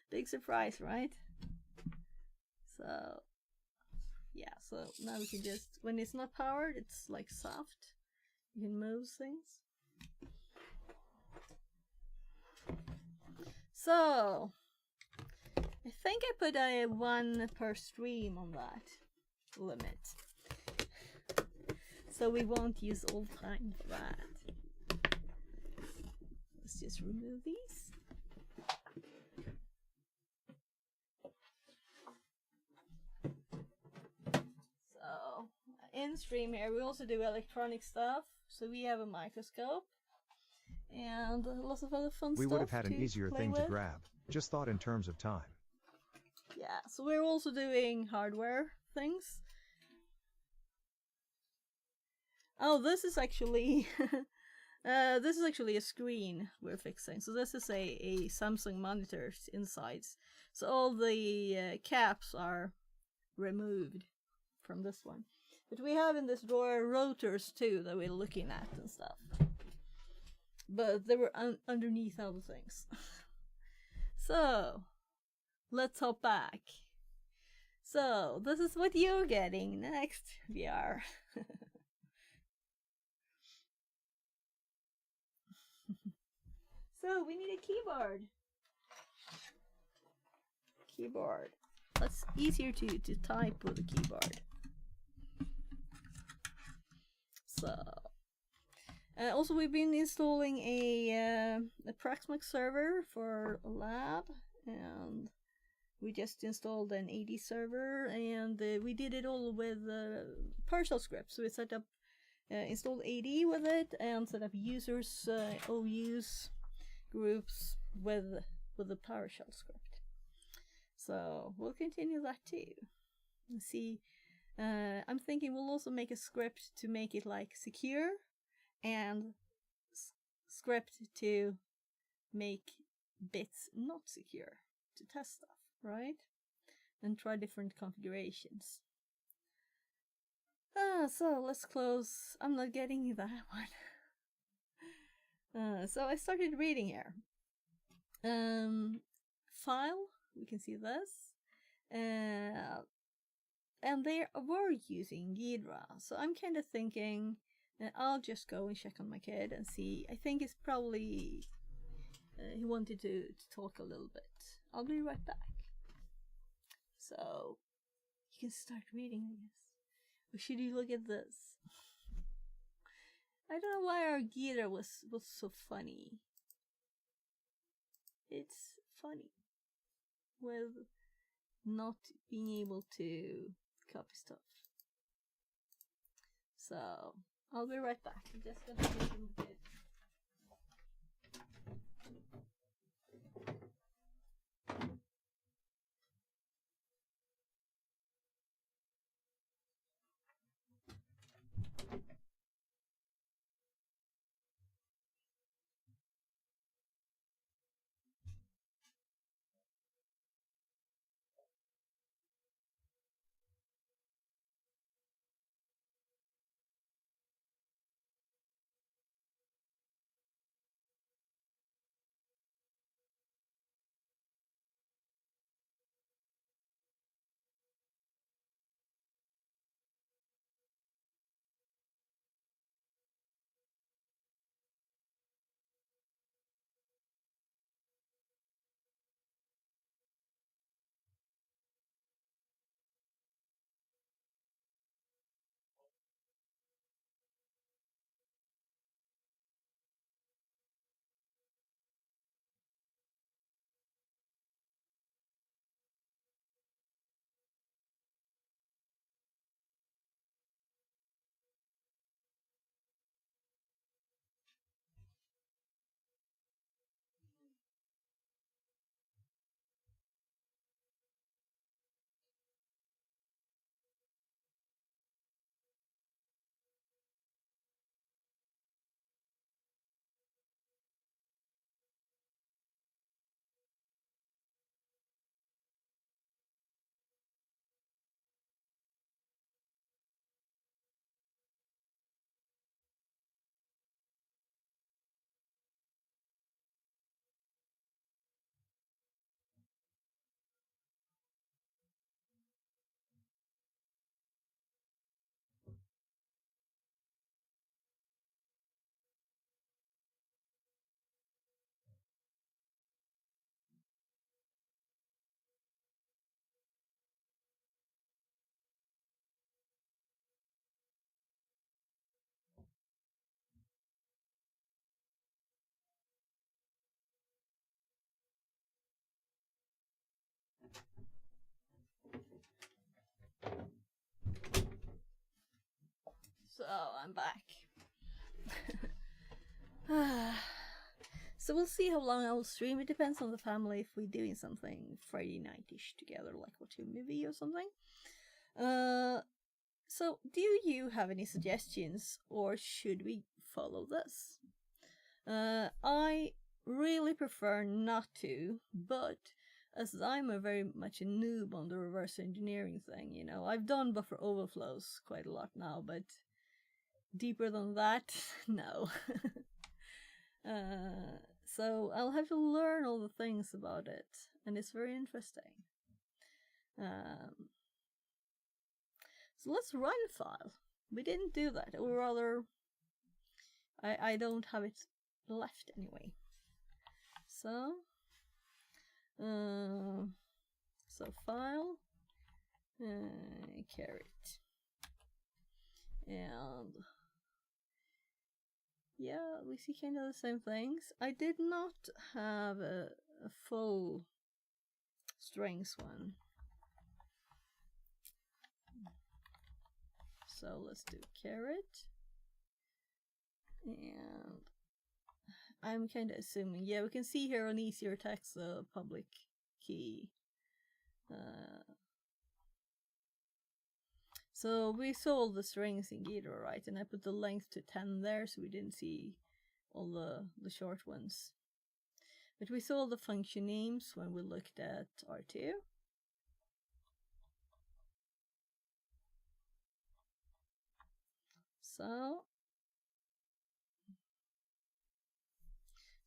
Big surprise, right? So, yeah, so now we can just, when it's not powered, it's like soft. You can move things. So, I think I put a 1 per stream on that limit. So we won't use all time for that. Let's just remove these. So, in stream here, we also do electronic stuff. So we have a microscope and lots of other fun stuff. We would have had an to easier play thing to with. grab, just thought in terms of time. Yeah, so we're also doing hardware things. Oh, this is actually a screen we're fixing. So this is a Samsung monitor inside. So all the caps are removed from this one. But we have in this drawer rotors too that we're looking at and stuff. But they were underneath other things. So, let's hop back. So, this is what you're getting next, VR. So, we need a keyboard. Keyboard. It's easier to type with a keyboard. So, also we've been installing a Praxmax server for a lab, and we just installed an AD server, and we did it all with PowerShell scripts. So we set up, installed AD with it, and set up users, OUs, groups with the PowerShell script. So we'll continue that too. And see, I'm thinking we'll also make a script to make it like secure, and script to make bits not secure to test stuff, right? And try different configurations. So let's close. I'm not getting that one. So I started reading here. File, we can see this. And they were using Ghidra. So I'm kind of thinking I'll just go and check on my kid and see. I think it's probably he wanted to talk a little bit. I'll be right back. So you can start reading, I guess. Or should you look at this? I don't know why our Ghidra was so funny. It's funny with not being able to copy stuff. So I'll be right back. I'm just gonna get a little bit. So I'm back. So we'll see how long I will stream. It depends on the family if we're doing something Friday night-ish together, like watch a movie or something. So do you have any suggestions, or should we follow this? I really prefer not to, but as I'm a very much a noob on the reverse engineering thing, you know, I've done buffer overflows quite a lot now, but deeper than that, no. So I'll have to learn all the things about it, and it's very interesting. So let's run file. We didn't do that, or rather, I don't have it left anyway. So file, caret, and yeah, we see kind of the same things. I did not have a full strings one. So let's do caret. And I'm kind of assuming, yeah, we can see here on easier text the public key. So we saw all the strings in Ghidra, right? And I put the length to 10 there so we didn't see all the short ones. But we saw the function names when we looked at R2.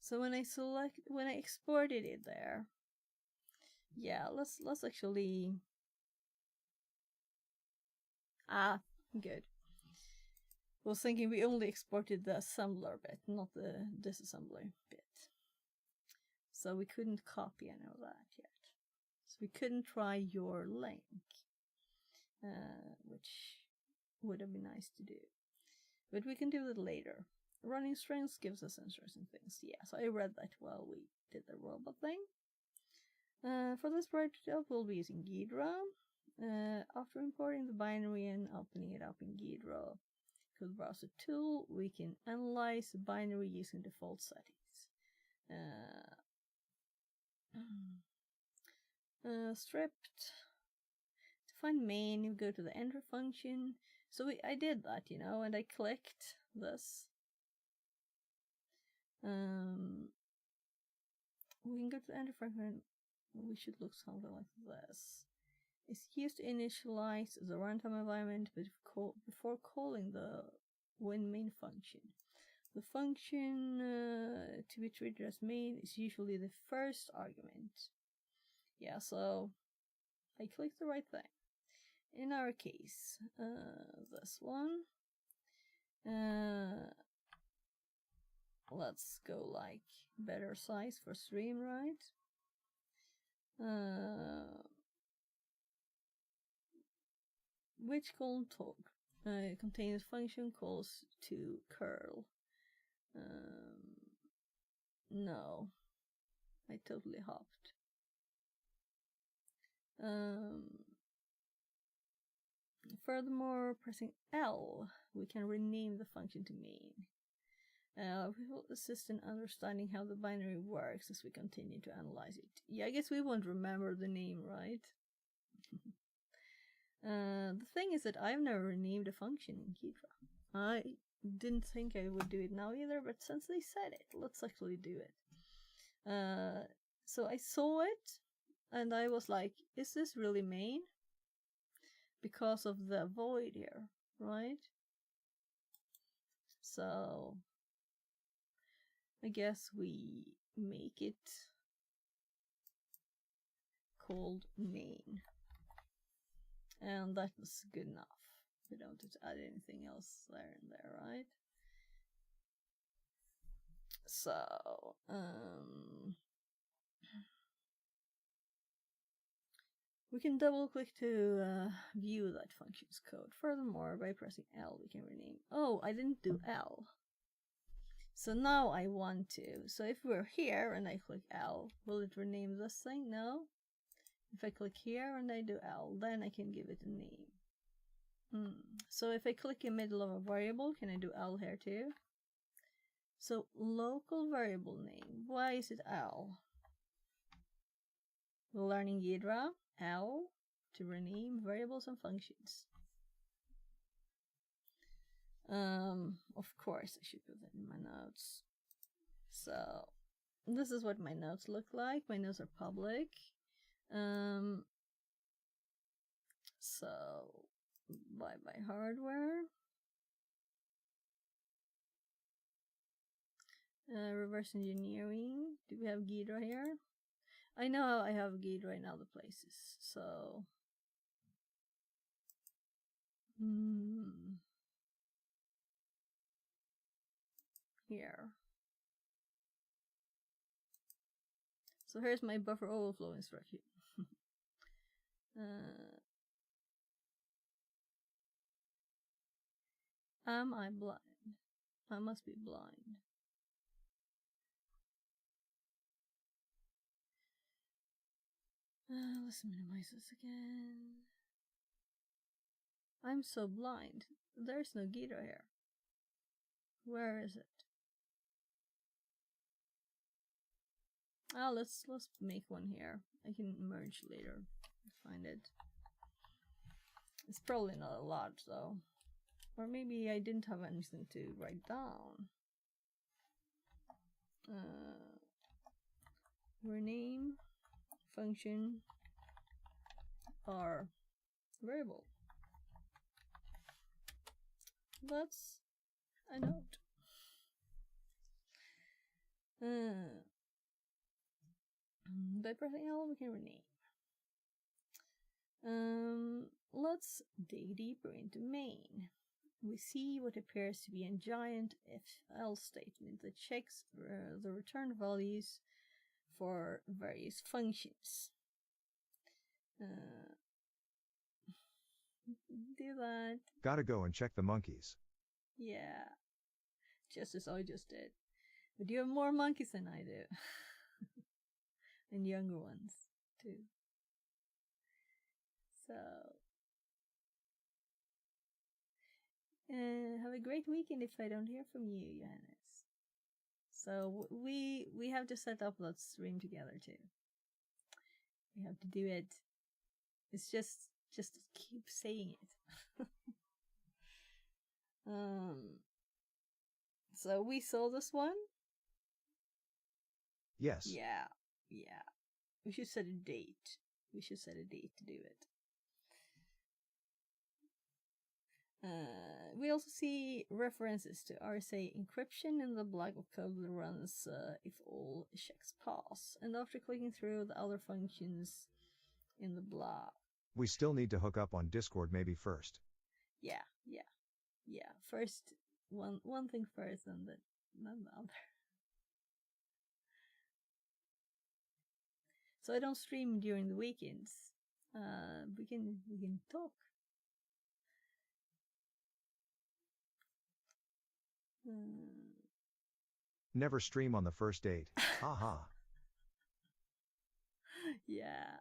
So when I exported it there, yeah, let's actually good. I was thinking we only exported the assembler bit, not the disassembler bit. So we couldn't copy any of that yet. So we couldn't try your link, which would have been nice to do. But we can do that later. Running strings gives us interesting things. Yeah, so I read that while we did the robot thing. For this project, we'll be using Ghidra. After importing the binary and opening it up in Ghidra code browser tool, we can analyze the binary using default settings. Stripped. To find main, you go to the enter function. So I did that, you know, and I clicked this. We can go to the enter function. We should look something like this. It's used to initialize the runtime environment before calling the main function. The function to be treated as main is usually the first argument. Yeah, so I clicked the right thing. In our case, this one. Let's go like better size for stream, right? Which colon talk contains function calls to curl. No, I totally hopped. Furthermore, pressing L, we can rename the function to main. We will assist in understanding how the binary works as we continue to analyze it. Yeah, I guess we won't remember the name, right? The thing is that I've never renamed a function in Ghidra. I didn't think I would do it now either, but since they said it, let's actually do it. So I saw it, and I was like, is this really main? Because of the void here, right? So I guess we make it called main. And that was good enough. We don't have to add anything else there and there, right? So, we can double click to view that function's code. Furthermore, by pressing L, we can rename. Oh, I didn't do L. So now I want to. So if we're here and I click L, will it rename this thing? No. If I click here and I do L, then I can give it a name. So if I click in middle of a variable, can I do L here too? So local variable name, why is it L? We're learning Ghidra, L, to rename variables and functions. Of course I should put that in my notes. So this is what my notes look like. My notes are public. So bye hardware. Reverse engineering. Do we have Ghidra here? I know I have Ghidra in other places. So here. So here's my buffer overflow instruction. Am I blind? I must be blind. Let's minimize this again. I'm so blind. There's no Ghidra here. Where is it? Oh, let's make one here. I can merge later. Find it. It's probably not a lot though. Or maybe I didn't have anything to write down. Rename function or variable. That's a note. By pressing L, we can rename. Let's dig deeper into main. We see what appears to be a giant if-else statement that checks the return values for various functions. Do that. Gotta go and check the monkeys. Yeah, just as I just did. But you have more monkeys than I do. And younger ones, too. So, have a great weekend if I don't hear from you, Johannes. So, we have to set up that stream together, too. We have to do it. It's just keep saying it. So we saw this one? Yes. Yeah. We should set a date. We should set a date to do it. We also see references to RSA encryption in the block of code that runs if all checks pass. And after clicking through the other functions in the block. We still need to hook up on Discord maybe first. Yeah. First, one thing first and then the other. So I don't stream during the weekends. We can talk. Never stream on the first date. Haha. Yeah.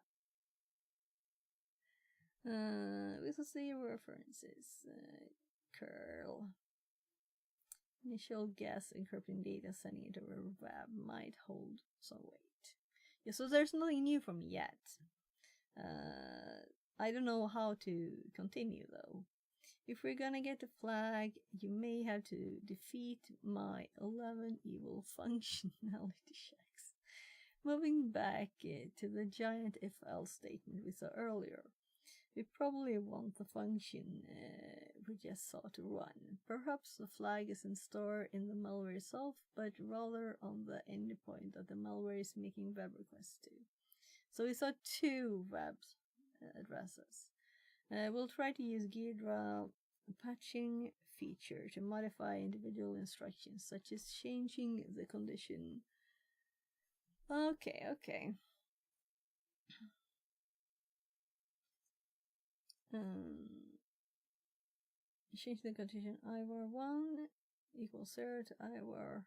We also see references. Curl. Initial guess encrypting data sending it over web might hold some weight. Yeah, so there's nothing new from me yet. I don't know how to continue though. If we're gonna get a flag, you may have to defeat my 11 evil functionality checks. Moving back to the giant if-else statement we saw earlier. We probably want the function we just saw to run. Perhaps the flag isn't stored in the malware itself, but rather on the endpoint that the malware is making web requests to. So we saw two web addresses. We'll try to use Ghidra patching feature to modify individual instructions, such as changing the condition. Okay. Change the condition IWAR1 equals 0 to IWAR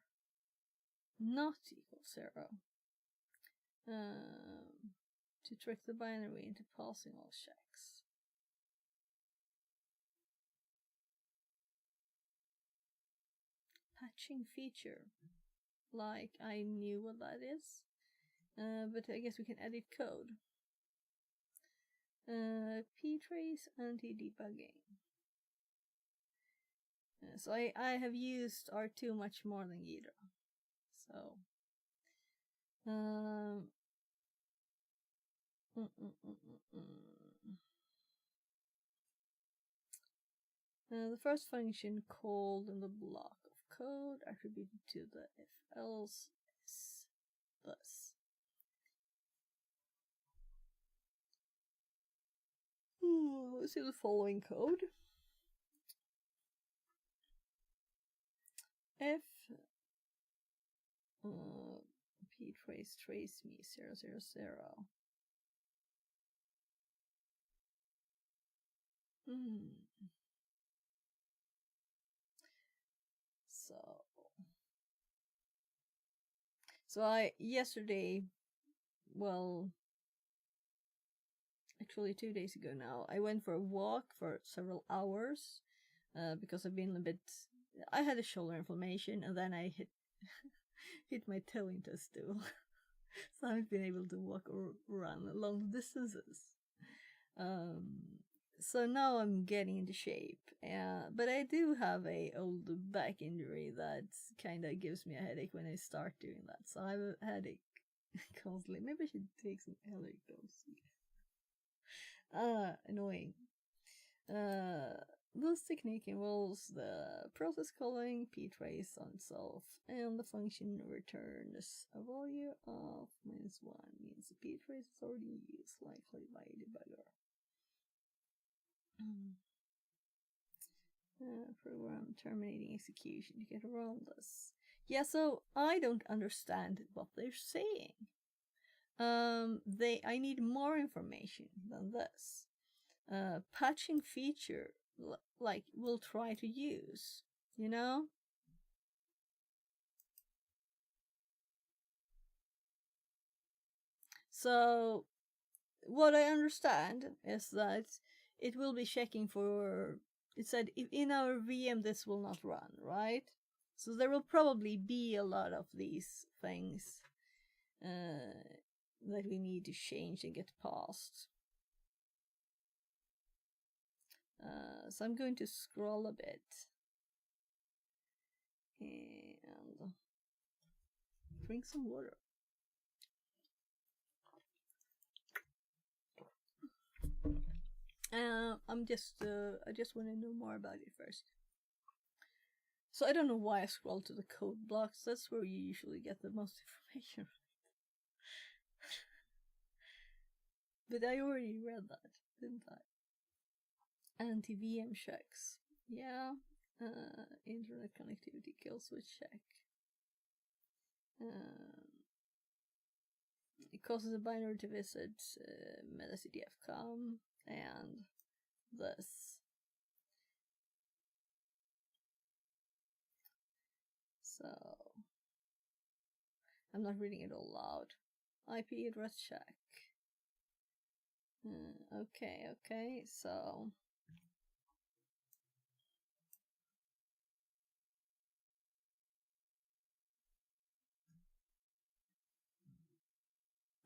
not equals 0 to trick the binary into passing all checks. patching feature. Like, I knew what that is. But I guess we can edit code. ptrace anti-debugging. So I have used R2 much more than Ghidra. So the first function called in the block of code attributed to the if else is this. Let's see the following code. If ptrace trace me 000. So I yesterday, well, actually 2 days ago now, I went for a walk for several hours because I've been I had a shoulder inflammation and then I hit my toe into a stool. So I haven't been able to walk or run long distances. So now I'm getting into shape. But I do have a old back injury that kind of gives me a headache when I start doing that. So I have a headache constantly. Maybe I should take some headache pills. Annoying. This technique involves the process calling ptrace on itself, and the function returns a value of -1, means the ptrace is already used, likely by a debugger. Program terminating execution to get around this. Yeah, so I don't understand what they're saying. I need more information than this. Patching feature, like, we'll try to use, you know? So, what I understand is that it will be checking for, it said, if in our VM this will not run, right? So there will probably be a lot of these things that we need to change and get past. So I'm going to scroll a bit and drink some water. I just want to know more about it first. So I don't know why I scrolled to the code blocks. That's where you usually get the most information. But I already read that, didn't I? Anti-VM checks. Yeah. Internet connectivity kill switch check. It causes a binary to visit MetaCTF com and this. So I'm not reading it all loud. IP address check. Okay, so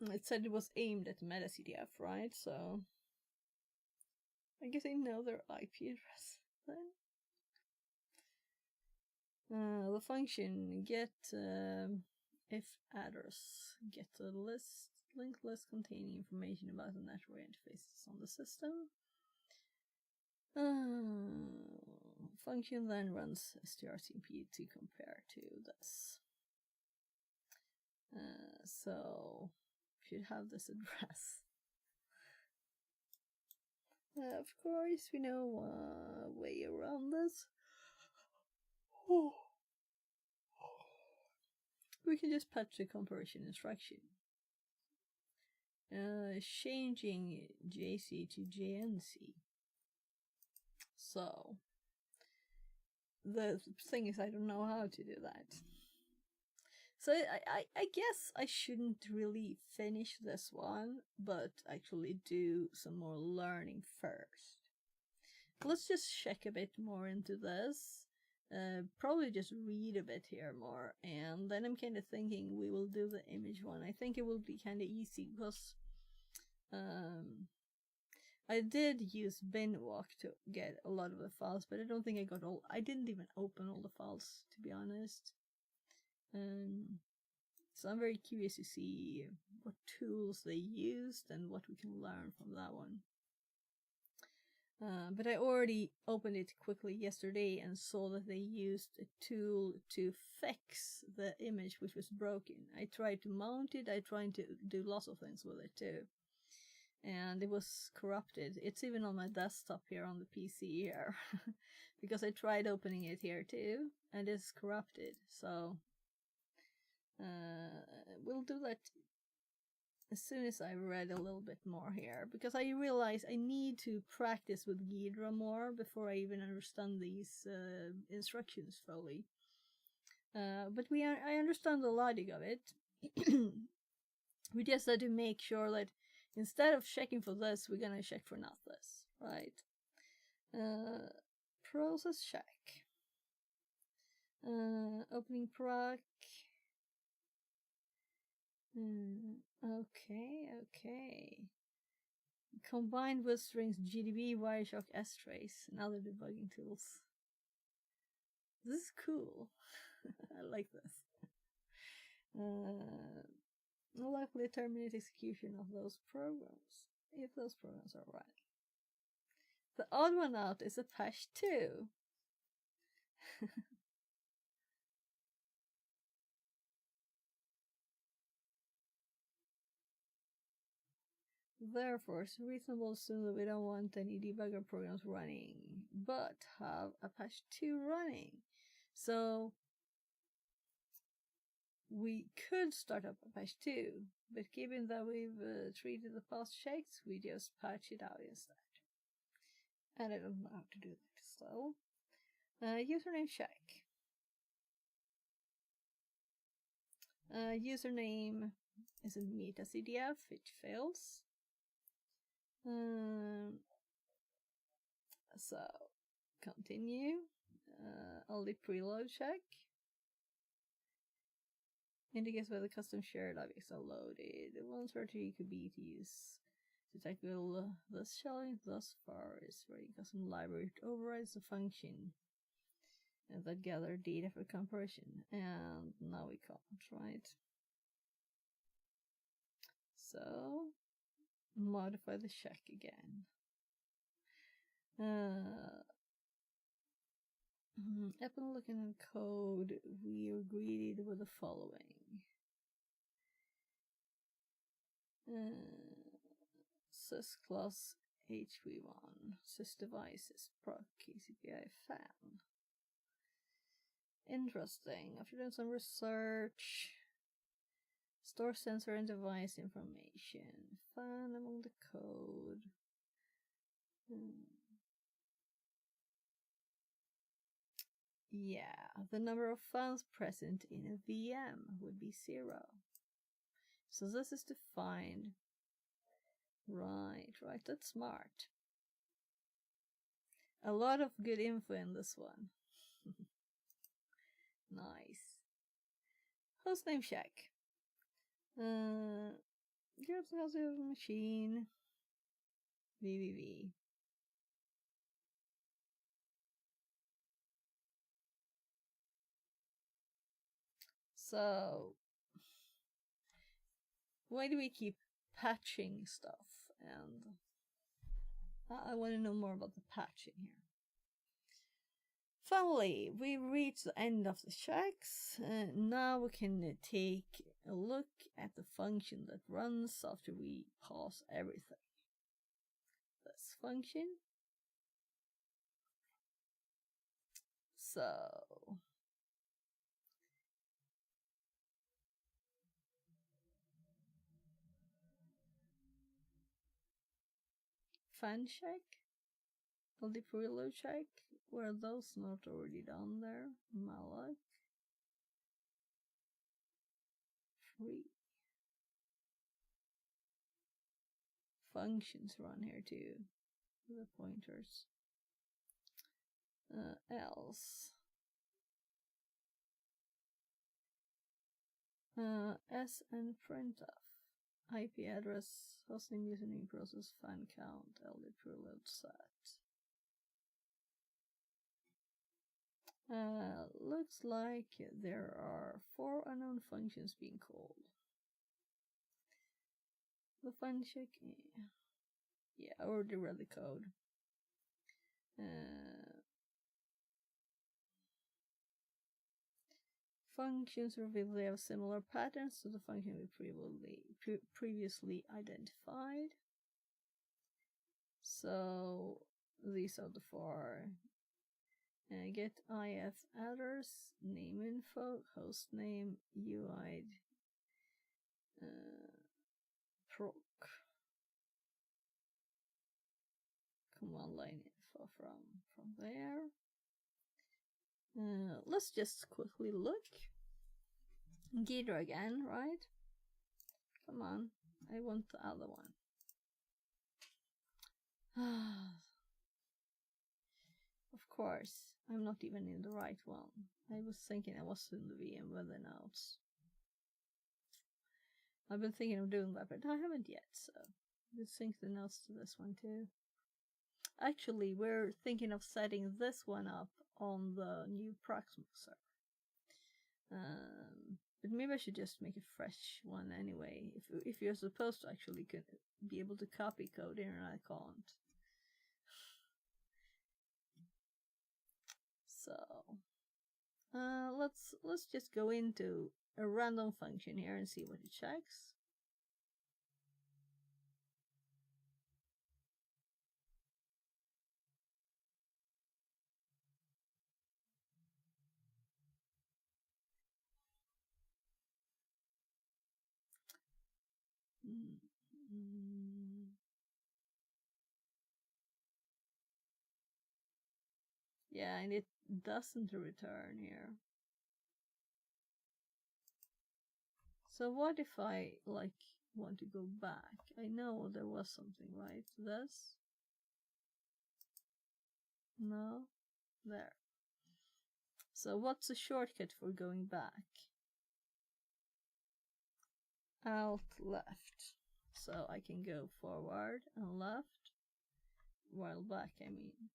it said it was aimed at MetaCTF, right? So I guess I know their IP address then. The function get if address, get a list, linked list containing information about the network interfaces on the system. Function then runs strcmp to compare to this. So should have this address. Of course, we know a way around this. We can just patch the comparison instruction. Changing JC to JNC. So, the thing is, I don't know how to do that. So I guess I shouldn't really finish this one, but actually do some more learning first. Let's just check a bit more into this. probably just read a bit here more, and then I'm kind of thinking we will do the image one. I think it will be kind of easy because I did use binwalk to get a lot of the files, but I don't think I got all. I didn't even open all the files, to be honest. So I'm very curious to see what tools they used and what we can learn from that one. But I already opened it quickly yesterday and saw that they used a tool to fix the image which was broken. I tried to mount it, I tried to do lots of things with it too. And it was corrupted. It's even on my desktop here on the PC here. Because I tried opening it here too, and it's corrupted. So we'll do that as soon as I read a little bit more here, because I realize I need to practice with Ghidra more before I even understand these instructions fully. But I understand the logic of it. We just had to make sure that instead of checking for this, we're gonna check for not this, right? Process check. Opening proc. Okay. Combined with strings GDB, Wireshark, S-Trace, and other debugging tools. This is cool. I like this. Likely terminate execution of those programs, if those programs are running. The odd one out is a patch 2. Therefore, it's reasonable to assume that we don't want any debugger programs running, but have a patch 2 running. So we could start up a patch 2, but given that we've treated the past checks, we just patch it out instead. And I don't know how to do that, so username check. Username isn't MetaCTF, it fails. So continue. Only preload check. Indicates whether custom shared objects are loaded. One strategy could be to use to tackle this challenge thus far is writing custom library to overrides the function and that gather data for comparison. And now we can't, right? So modify the check again. Upon looking at code, we are greeted with the following. Sysclass HV1, sysdevices, proc, KCPI fan. Interesting. After doing some research, store sensor and device information. Fan among the code. Yeah, the number of fans present in a VM would be 0. So this is defined. Right, that's smart. A lot of good info in this one. Nice. Hostname check. Europe's house machine. VVV. So, why do we keep patching stuff? And I want to know more about the patching here. Finally, we reached the end of the checks. Now we can take a look at the function that runs after we pause everything. This function. So fan check, the preload check, were those not already done there? Malloc. Free. Functions run here too, the pointers. Else. SN printf. IP address, hostname, username, process, fan count, LD preload set. Looks like there are 4 unknown functions being called. The function, yeah, I already read the code. Functions reveal they have similar patterns to the function we previously identified. So these are the 4. Get if address, name info, host name, UID, proc, command line info from there. Let's just quickly look. Gidra again, right? Come on, I want the other one. Of course, I'm not even in the right one. I was thinking I was in the VM weather notes. I've been thinking of doing that, but I haven't yet, so we'll sync the notes to this one too. Actually, we're thinking of setting this one up on the new Proxmox server. But maybe I should just make a fresh one anyway. If you're supposed to actually be able to copy code here, and I can't. So let's just go into a random function here and see what it checks. Yeah, and it doesn't return here. So what if I want to go back? I know there was something, right? This? No? There. So what's the shortcut for going back? Alt left. So I can go forward and left, while back I mean.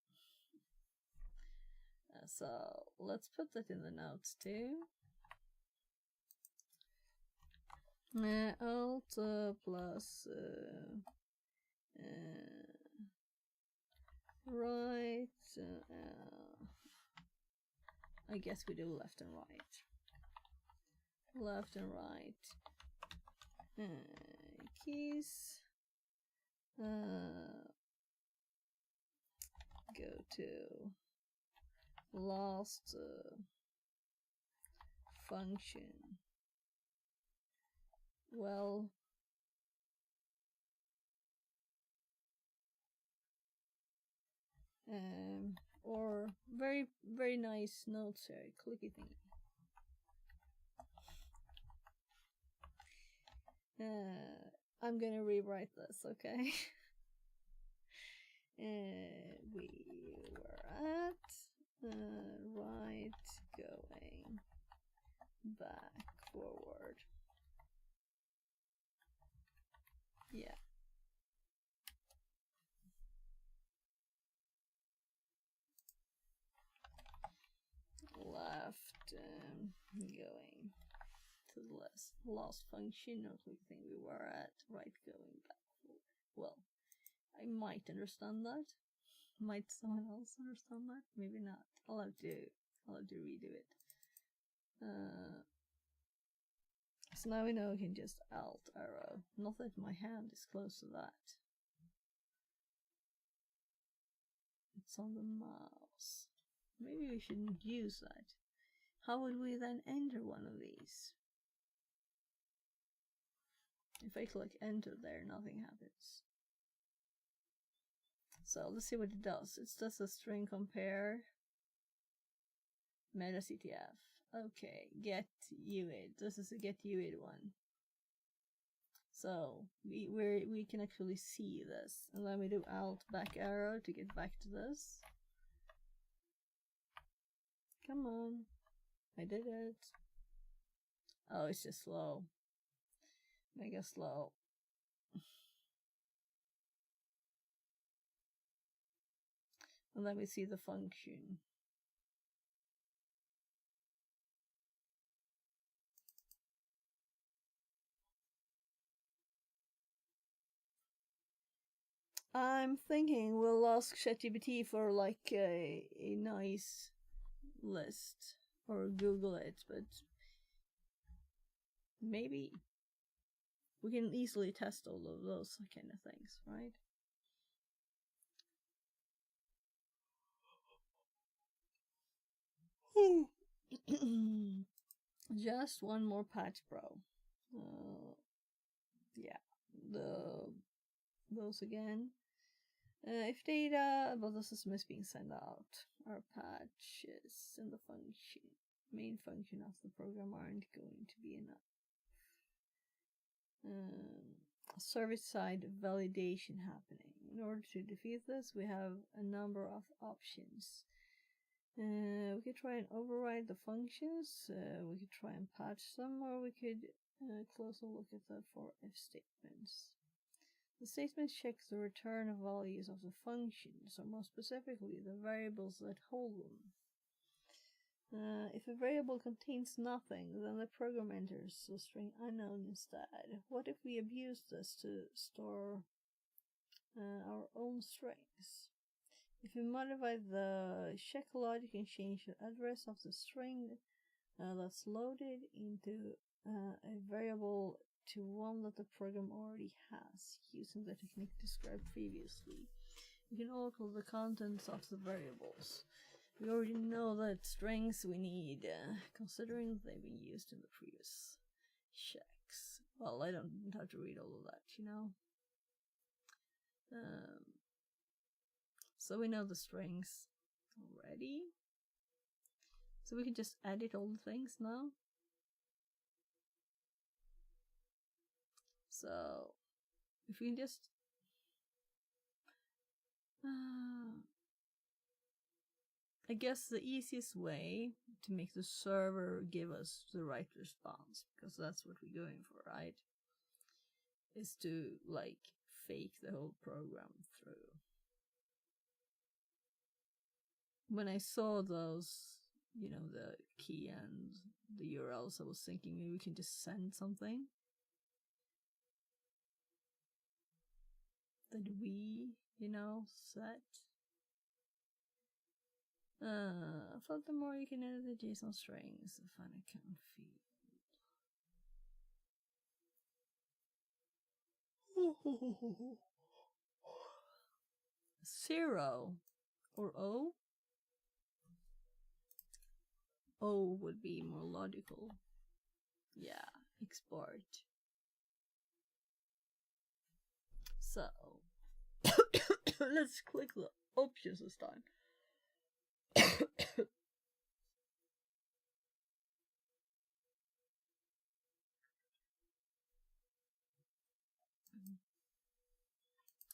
So let's put that in the notes too. Alt plus right. I guess we do left and right. Left and right. Keys. Go to last function. Well, or very nice notes here, clicky thing. I'm gonna rewrite this, okay? We were at right going back forward. Yeah. Left going to the last function or thing we were at, right going back forward. Well, I might understand that. Might someone else understand that? Maybe not. I'll have to redo it. So now we know we can just alt arrow. Not that my hand is close to that. It's on the mouse. Maybe we shouldn't use that. How would we then enter one of these? If I click enter there, nothing happens. So let's see what it does. It does a string compare. MetaCTF. Okay, get UID. This is a get UID one. So we can actually see this. And then we do alt back arrow to get back to this. Come on. I did it. Oh, it's just slow. Mega slow. And let me see the function. I'm thinking we'll ask ChatGPT for like a nice list or Google it, but maybe we can easily test all of those kind of things, right? Just one more patch, bro. Yeah, those again. If data about the system is being sent out, our patches and the main function of the program aren't going to be enough. Service-side validation happening. In order to defeat this, we have a number of options. We could try and override the functions, we could try and patch them, or we could close a look at the for if statements. The statements check the return values of the functions, or more specifically, the variables that hold them. If a variable contains nothing, then the program enters the string unknown instead. What if we abuse this to store our own strings? If we modify the check logic and change the address of the string that's loaded into a variable to one that the program already has, using the technique described previously, we can alter the contents of the variables. We already know that strings we need, considering they've been used in the previous checks. Well, I don't have to read all of that, you know. So we know the strings already. So we can just edit all the things now. So if we can just I guess the easiest way to make the server give us the right response, because that's what we're going for, right? Is to like fake the whole program through. When I saw those, you know, the key and the URLs, I was thinking maybe we can just send something that we, you know, set. I thought the more you can edit the JSON strings, the fun account field. 0 or O? O would be more logical. Yeah, export. So, let's click the options this time.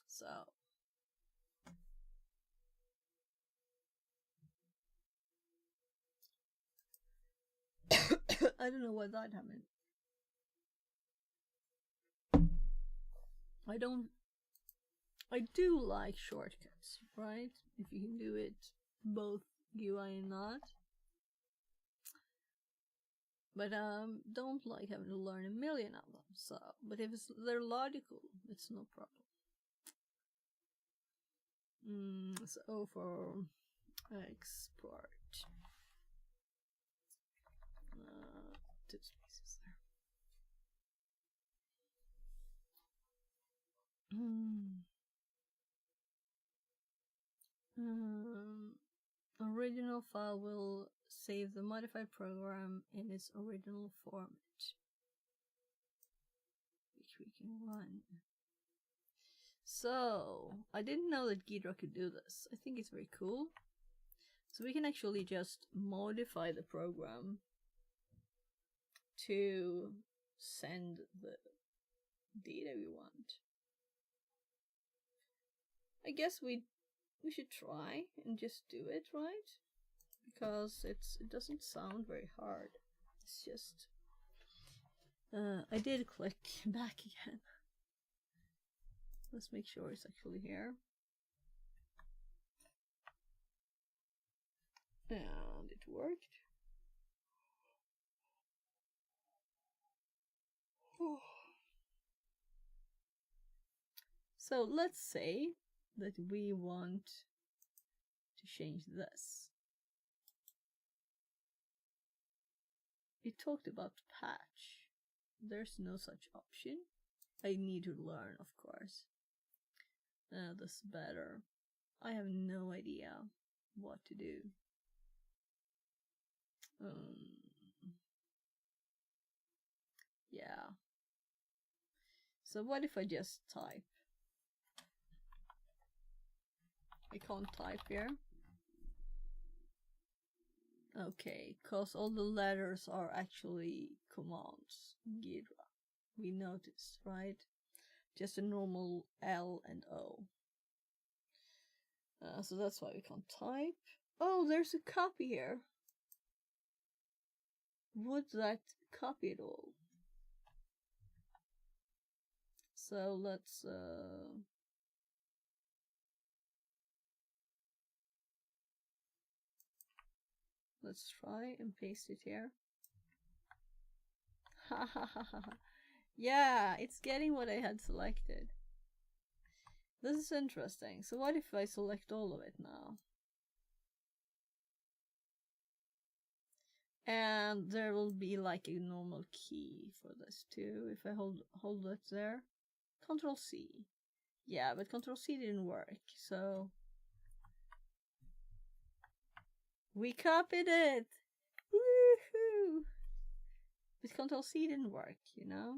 So, I don't know why that happened. I do like shortcuts, right? If you can do it both UI and not. But don't like having to learn a million of them. So, but if they're logical, it's no problem. So for export, 2 spaces there. Original file will save the modified program in its original format, which we can run. So, I didn't know that Ghidra could do this. I think it's very cool. So we can actually just modify the program to send the data we want. I guess we should try and just do it, right? Because it doesn't sound very hard. It's just I did click back again. Let's make sure it's actually here. And it worked. So let's say that we want to change this. It talked about patch. There's no such option. I need to learn, of course. This better. I have no idea what to do. Yeah. So what if I just type? I can't type here. Okay, cause all the letters are actually commands. Gira. We noticed, right? Just a normal L and O. So that's why we can't type. Oh, there's a copy here. Would that copy it all? So let's try and paste it here. Ha ha ha ha. Yeah, it's getting what I had selected. This is interesting. So what if I select all of it now? And there will be like a normal key for this too. If I hold it there. Control C. Yeah, but Control C didn't work, so we copied it! Woohoo! But Control C didn't work, you know?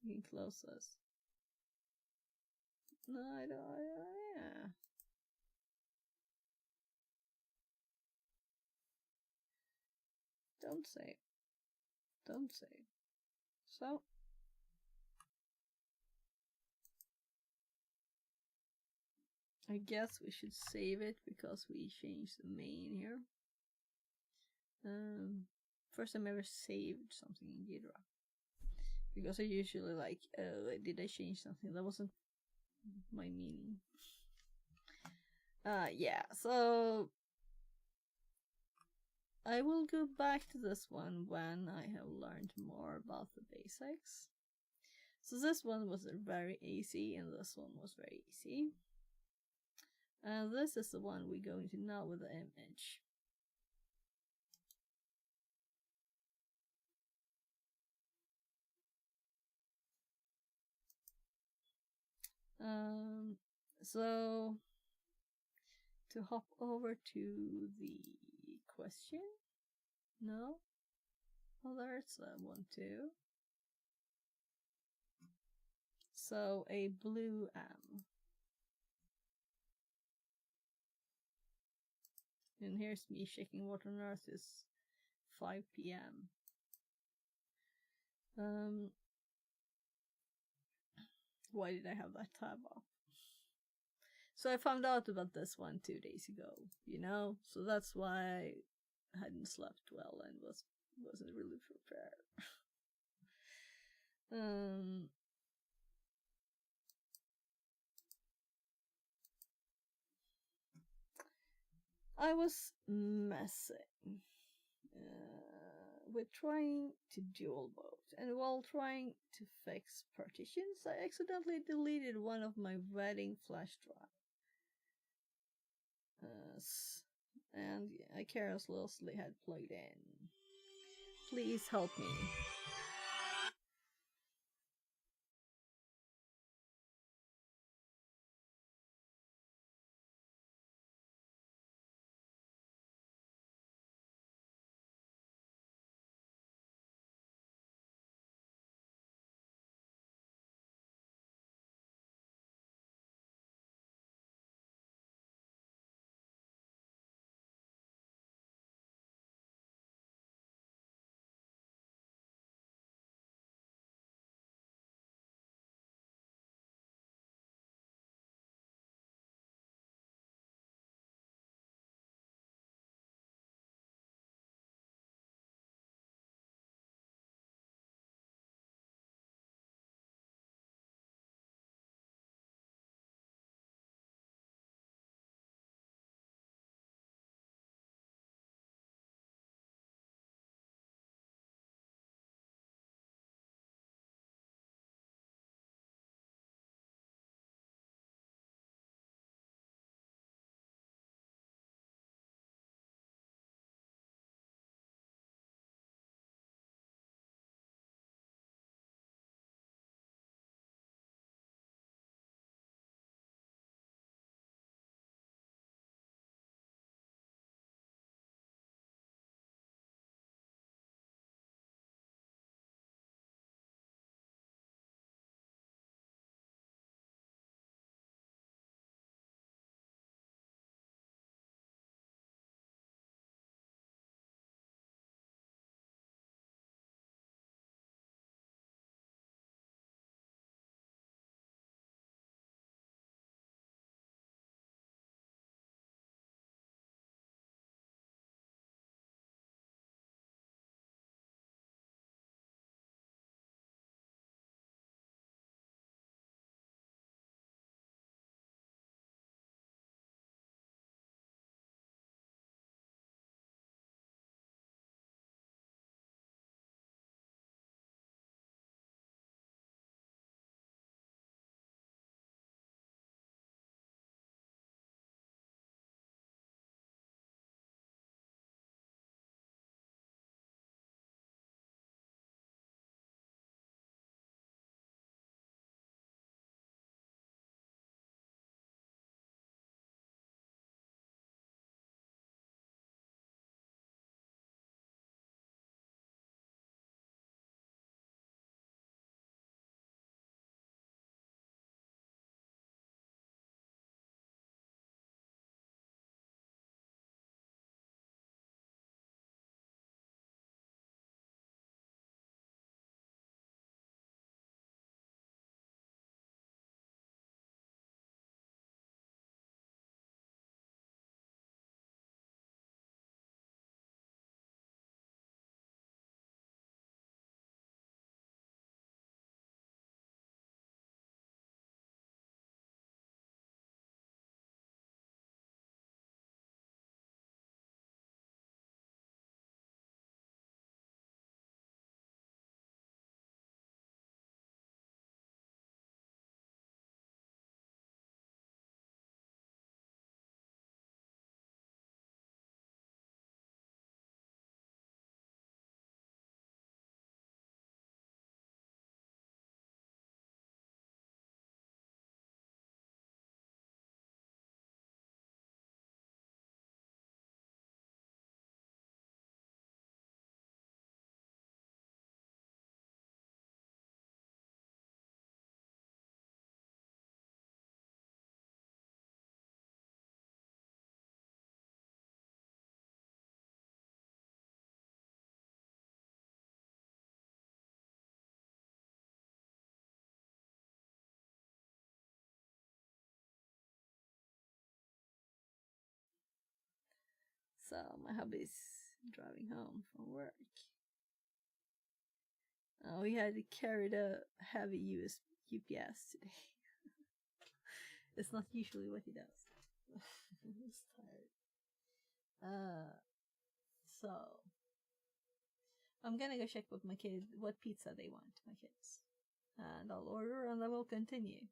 You can close this. No, I don't. Yeah. Don't say. Don't say. So. I guess we should save it because we changed the main here. First time I ever saved something in Ghidra. Because I usually like, did I change something? That wasn't my meaning. Yeah, so I will go back to this one when I have learned more about the basics. So this one was very easy and this one was very easy. And this is the one we go into now with the image. So to hop over to the question, no, well there's one too. So a blue M, and here's me shaking what on earth is 5 p.m. Why did I have that tab up? So I found out about this one 2 days ago, you know, so that's why I hadn't slept well and wasn't really prepared. I was messing with trying to dual boot, and while trying to fix partitions, I accidentally deleted one of my wedding flash drive. And I carelessly had plugged in. Please help me. So my hubby is driving home from work. We had to carry the heavy UPS today. It's not usually what he does. He's tired. So I'm gonna go check with my kid what pizza they want, my kids. And I'll order and then we'll continue.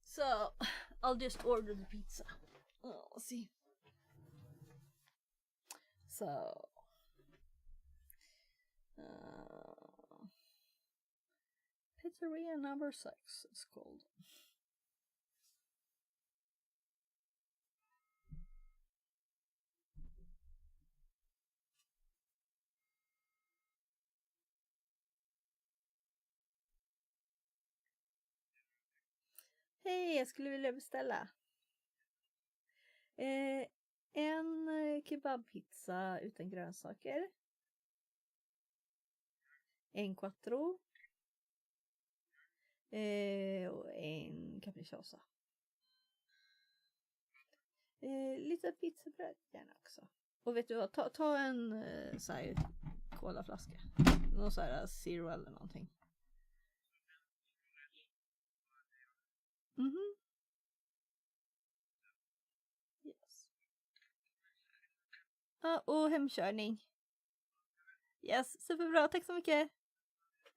So I'll just order the pizza. Let's see. So Pizzeria number 6 it's called. Hej, jag skulle vilja beställa en kebabpizza utan grönsaker, en quattro och en capricciosa. Lite pizzabröd gärna också. Och vet du vad, ta en så här colaflaska. Någon så här zero eller någonting. Mhm. Yes. Ja, och hemkörning. Yes, superbra. Tack så mycket.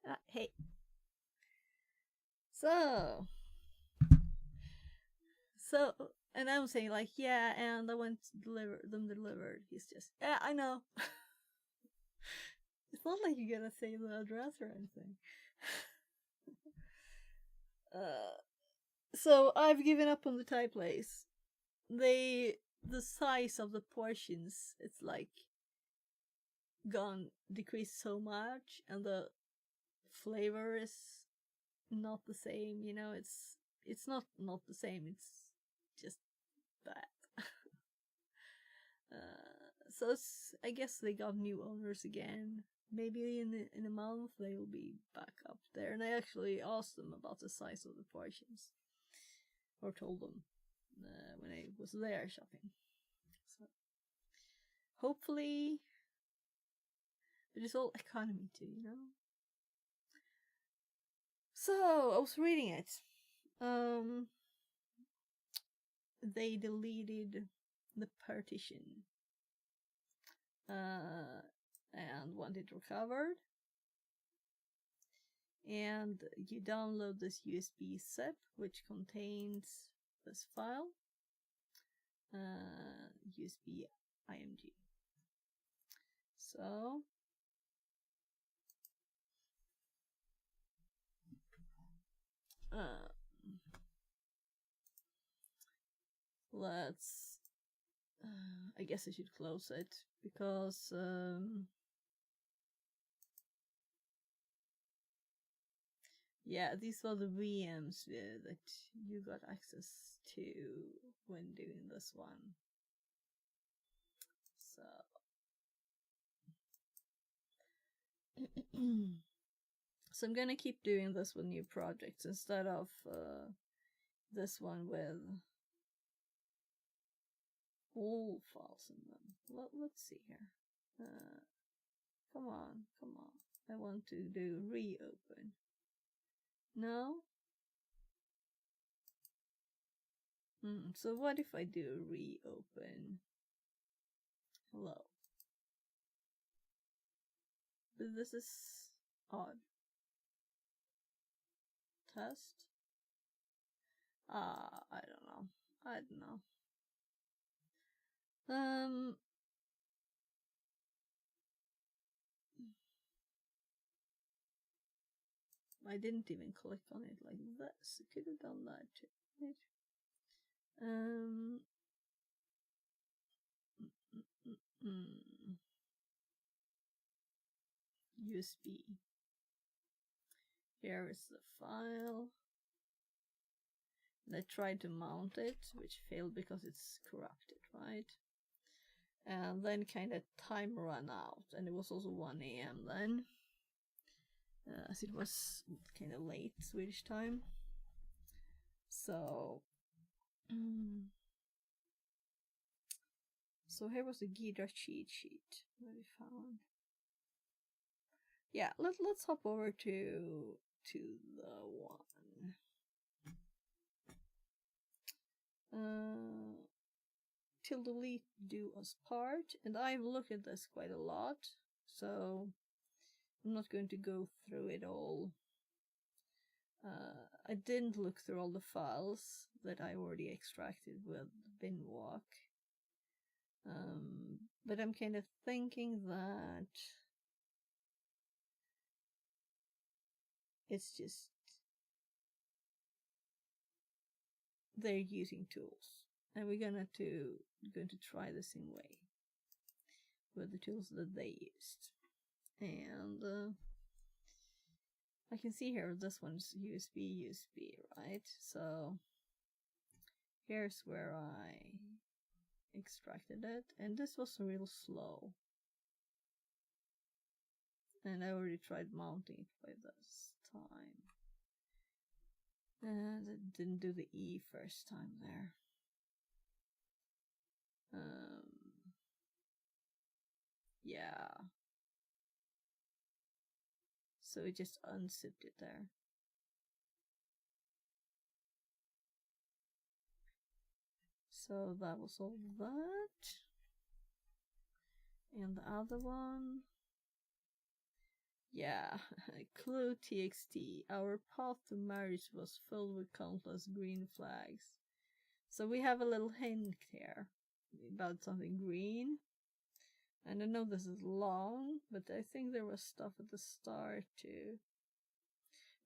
Ja, hej. So, and I'm saying like, yeah, and I went to deliver them delivered. He's just, yeah, I know. It's not like you're gonna say the address or anything. So I've given up on the Thai place. The size of the portions, it's like decreased so much, and the flavor is not the same. You know, it's not the same. It's just bad. So I guess they got new owners again. Maybe in a month they will be back up there. And I actually asked them about the size of the portions, or told them when I was there shopping. So hopefully, but it's all economy too, you know. So I was reading it. They deleted the partition and want it recovered. And you download this USB zip which contains this file, USB img. So let's I guess I should close it because yeah, these were the VMs that you got access to when doing this one. So so I'm gonna keep doing this with new projects instead of this one with all files in them. Let's see here. Come on. I want to do reopen. No? So what if I do reopen? Hello. But this is odd. Test? I don't know. I didn't even click on it like this. I could have done that too. USB. Here is the file. And I tried to mount it, which failed because it's corrupted, right? And then kind of time ran out, and it was also 1 AM then, as it was kind of late Swedish time. So here was the Ghidra cheat sheet that we found. Yeah, let's hop over to the one. Till delete do us part, and I've looked at this quite a lot, so I'm not going to go through it all. I didn't look through all the files that I already extracted with binwalk, but I'm kind of thinking that it's just they're using tools, and we're going to try the same way with the tools that they used. And I can see here this one's USB, right? So here's where I extracted it, and this was real slow. And I already tried mounting it by this time. And it didn't do the E first time there. Yeah. So it just unzipped it there. So that was all that. And the other one. Yeah, clue TXT. Our path to marriage was filled with countless green flags. So we have a little hint here about something green. And I know this is long, but I think there was stuff at the start too.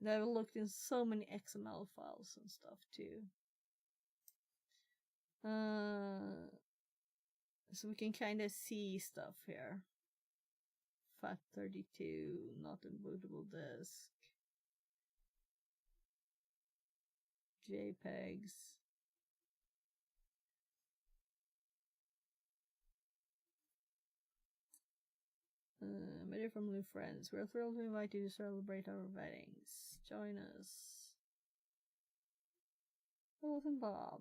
And I've looked in so many XML files and stuff too. So we can kind of see stuff here. FAT32, not unbootable disk. JPEGs. Many from new friends. We're thrilled to invite you to celebrate our weddings. Join us. Philip and Bob.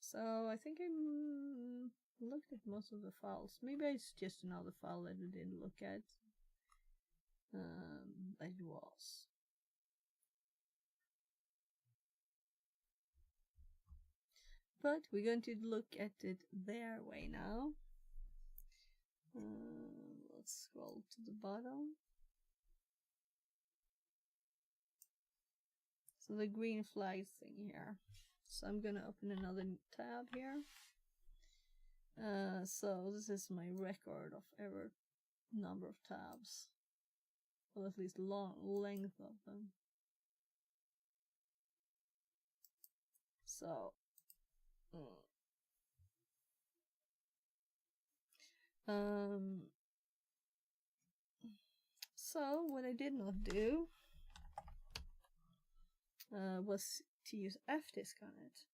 So I think I looked at most of the files. Maybe it's just another file that I didn't look at. That it was. But we're going to look at it their way now. Let's scroll to the bottom. So the green flag thing here. So I'm gonna open another tab here. So this is my record of every number of tabs. Well, at least length of them. So so what I did not do was to use fdisk on it.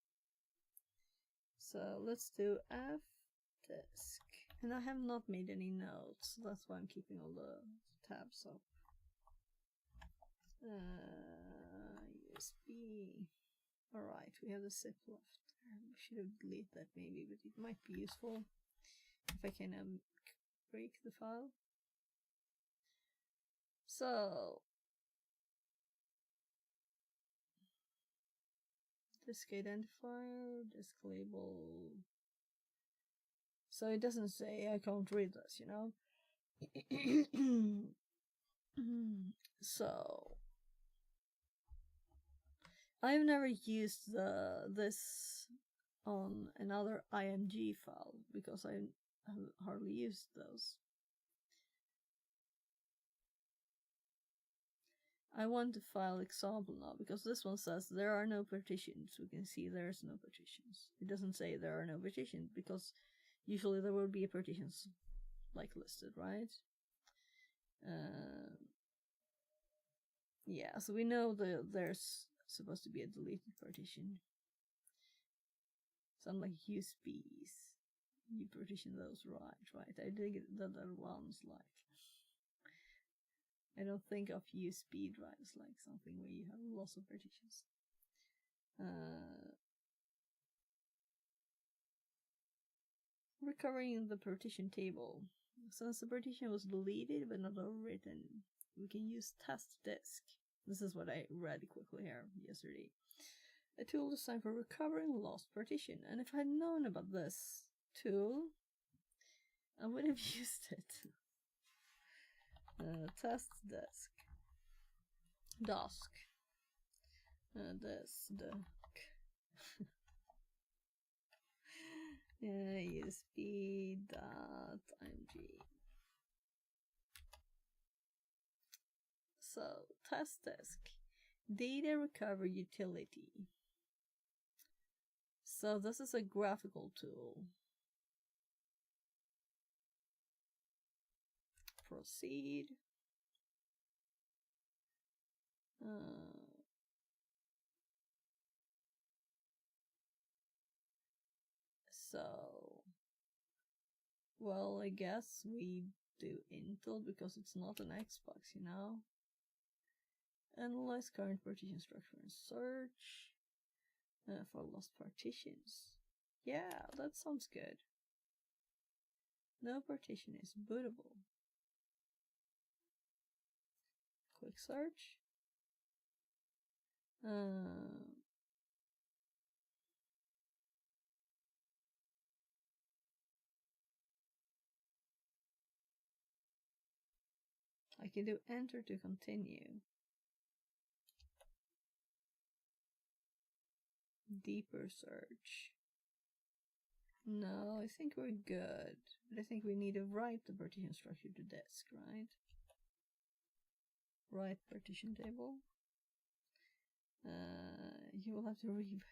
So let's do fdisk. And I have not made any notes, so that's why I'm keeping all the tabs up. USB. Alright, we have the zip left. We should have deleted that maybe, but it might be useful if I can break the file. So disk identifier, disk label. So it doesn't say I can't read this, you know. So I've never used this on another IMG file because I have hardly used those. I want the file example now because this one says there are no partitions. We can see there's no partitions. It doesn't say there are no partitions because usually there will be a partitions like listed, right? Yeah, so we know that there's supposed to be a deleted partition. Some like USBs. You partition those right. I did get the other ones like. I don't think of USB drives like something where you have lots of partitions. Recovering the partition table. Since the partition was deleted but not overwritten, we can use test disk. This is what I read quickly here yesterday. A tool designed for recovering lost partition. And if I had known about this tool, I would have used it. Test disk. Disk. USB.img. So, test disk. Data recovery utility. So this is a graphical tool. Proceed. So, well, I guess we do Intel because it's not an Xbox, you know. Analyze current partition structure and search for lost partitions. Yeah, that sounds good. No partition is bootable. Quick search. I can do enter to continue. Deeper search. No, I think we're good. But I think we need to write the partition structure to disk, right? Write partition table. You will have to reboot.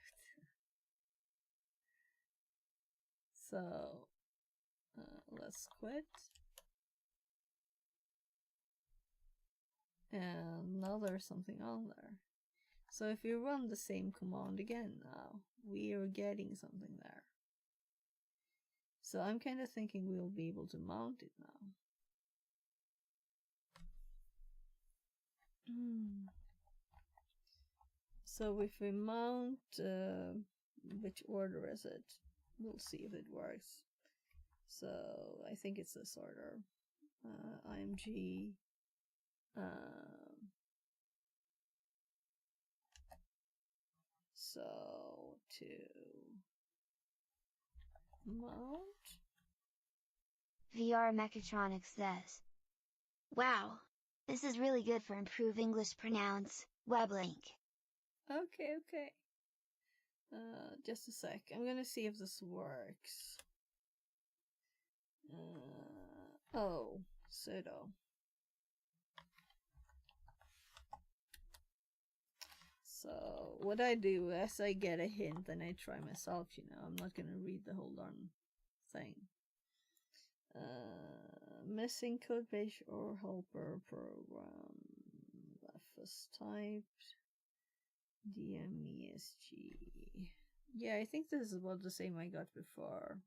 So, let's quit. And now there's something on there. So if we run the same command again now, we are getting something there. So I'm kind of thinking we'll be able to mount it now. So if we mount, which order is it? We'll see if it works. So I think it's this order. IMG. So to mount. VR Mechatronics says, wow, this is really good for improve English pronounce, weblink. Okay. Just a sec. I'm gonna see if this works. Oh, sudo. So what I do as I get a hint and I try myself, you know, I'm not gonna read the whole darn thing. Missing code page or helper program. FS typed. DMESG. Yeah, I think this is about the same I got before.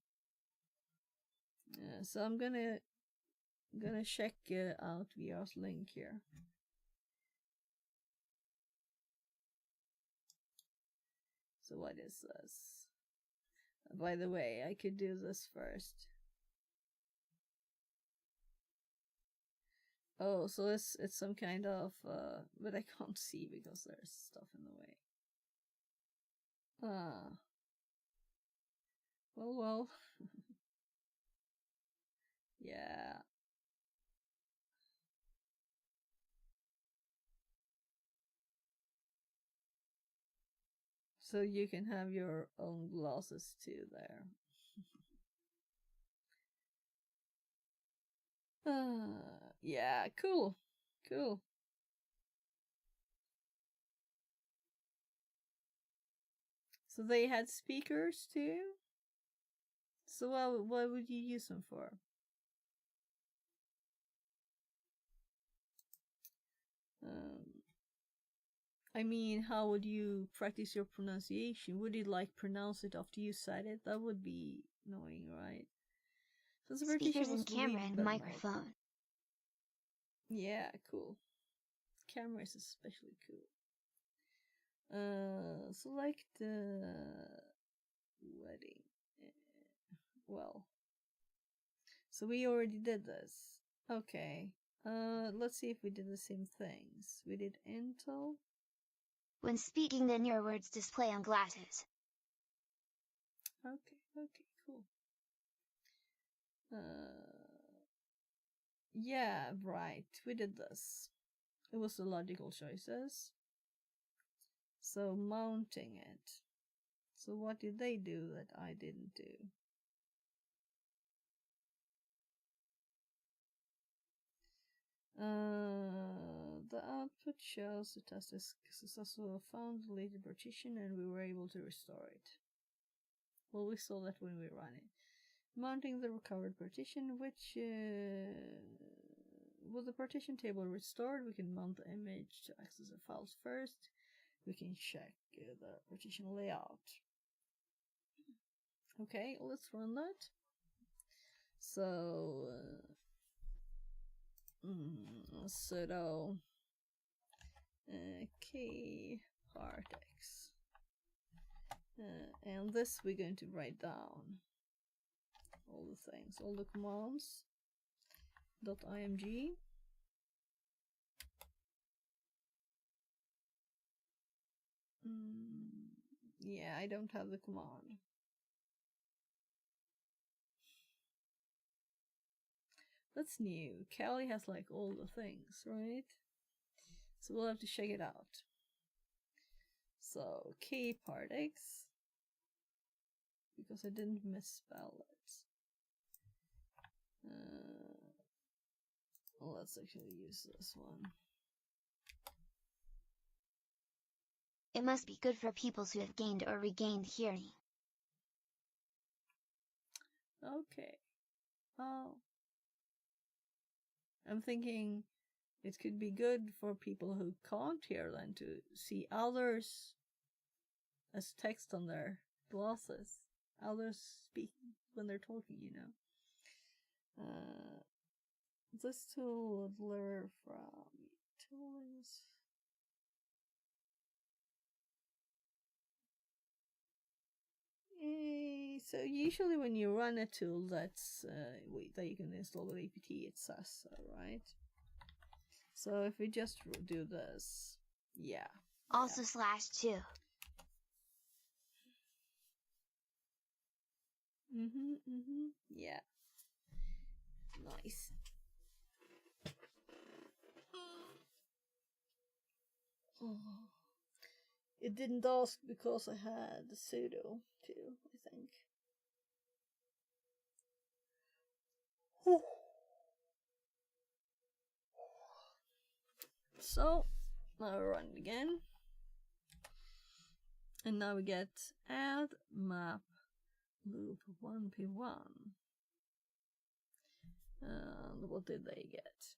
So I'm gonna check out VR's link here. So what is this? By the way, I could do this first. Oh, so it's some kind of but I can't see because there's stuff in the way. Well. Yeah. So you can have your own glasses too there. Yeah, cool. Cool. So they had speakers too? So what would you use them for? I mean, how would you practice your pronunciation? Would you like pronounce it after you said it? That would be annoying, right? So Speakers and camera and microphone. Yeah, cool. Camera is especially cool. Select the wedding. Well, so we already did this. Okay. Let's see if we did the same things. We did Intel. When speaking, then your words display on glasses. Okay, cool. Yeah, right. We did this. It was the logical choices. So mounting it. So what did they do that I didn't do? The output shows the test is successful, found the deleted partition, and we were able to restore it. Well, we saw that when we ran it. Mounting the recovered partition, which with the partition table restored, we can mount the image to access the files first. We can check the partition layout. Okay, let's run that. So sudo kpartx, and this we're going to write down all the things, all the commands. .img. Yeah, I don't have the command. That's new. Kali has like all the things, right? So we'll have to check it out. So kpartx, because I didn't misspell it. Let's actually use this one. It must be good for people who have gained or regained hearing. Okay. Oh. I'm thinking it could be good for people who can't hear then to see others as text on their glasses. Others speak when they're talking, you know. This tool would learn from tools. So usually when you run a tool that's that you can install with apt, it says so, right? So if we just do this, yeah. Also /2. Yeah. Nice. Oh. It didn't ask because I had the sudo too, I think. Whew. So, now we run it again. And now we get add map loop 1p1. And what did they get?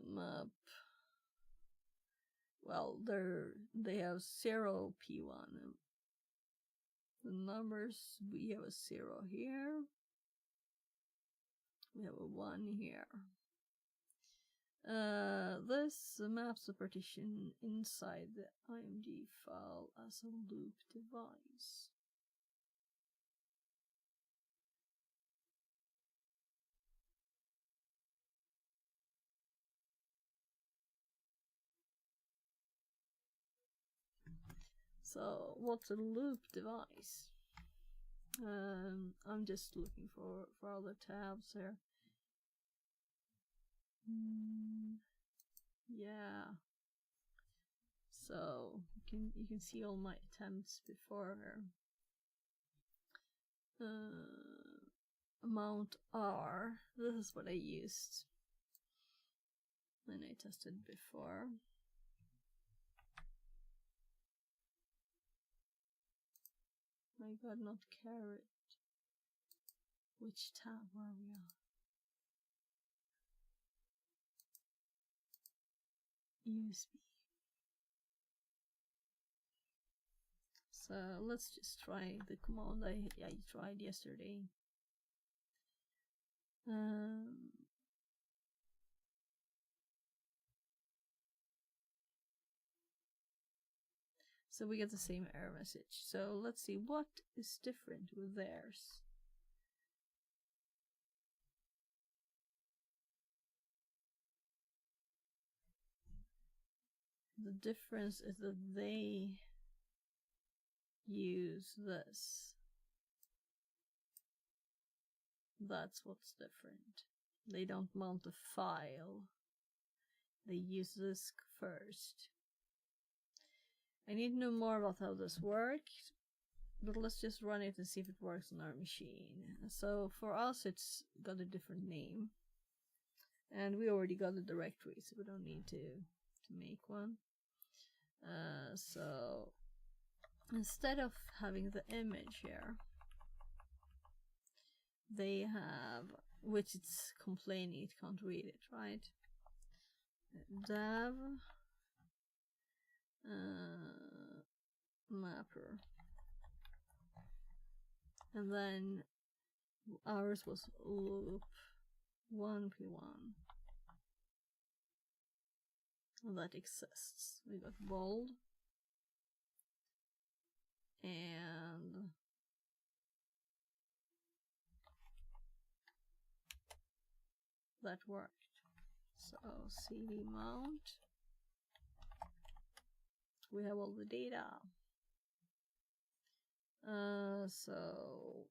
Map. Well, they have 0p1. The numbers, we have a 0 here. We have a 1 here. This maps the partition inside the IMG file as a loop device. So, what's a loop device? I'm just looking for other tabs here. Yeah. So you can see all my attempts before here. Amount R. This is what I used when I tested before. My god, not carrot. Which tab are we on? USB. So let's just try the command I tried yesterday. So we get the same error message. So let's see what is different with theirs. The difference is that they use this. That's what's different. They don't mount a file. They use this first. I need to know more about how this works, but let's just run it and see if it works on our machine. So for us it's got a different name. And we already got a directory, so we don't need to make one. So instead of having the image here, they have, which it's complaining it can't read it, right? Dev mapper, and then ours was loop 1p1, and that exists. We got bold and that worked. So cd mount, we have all the data. So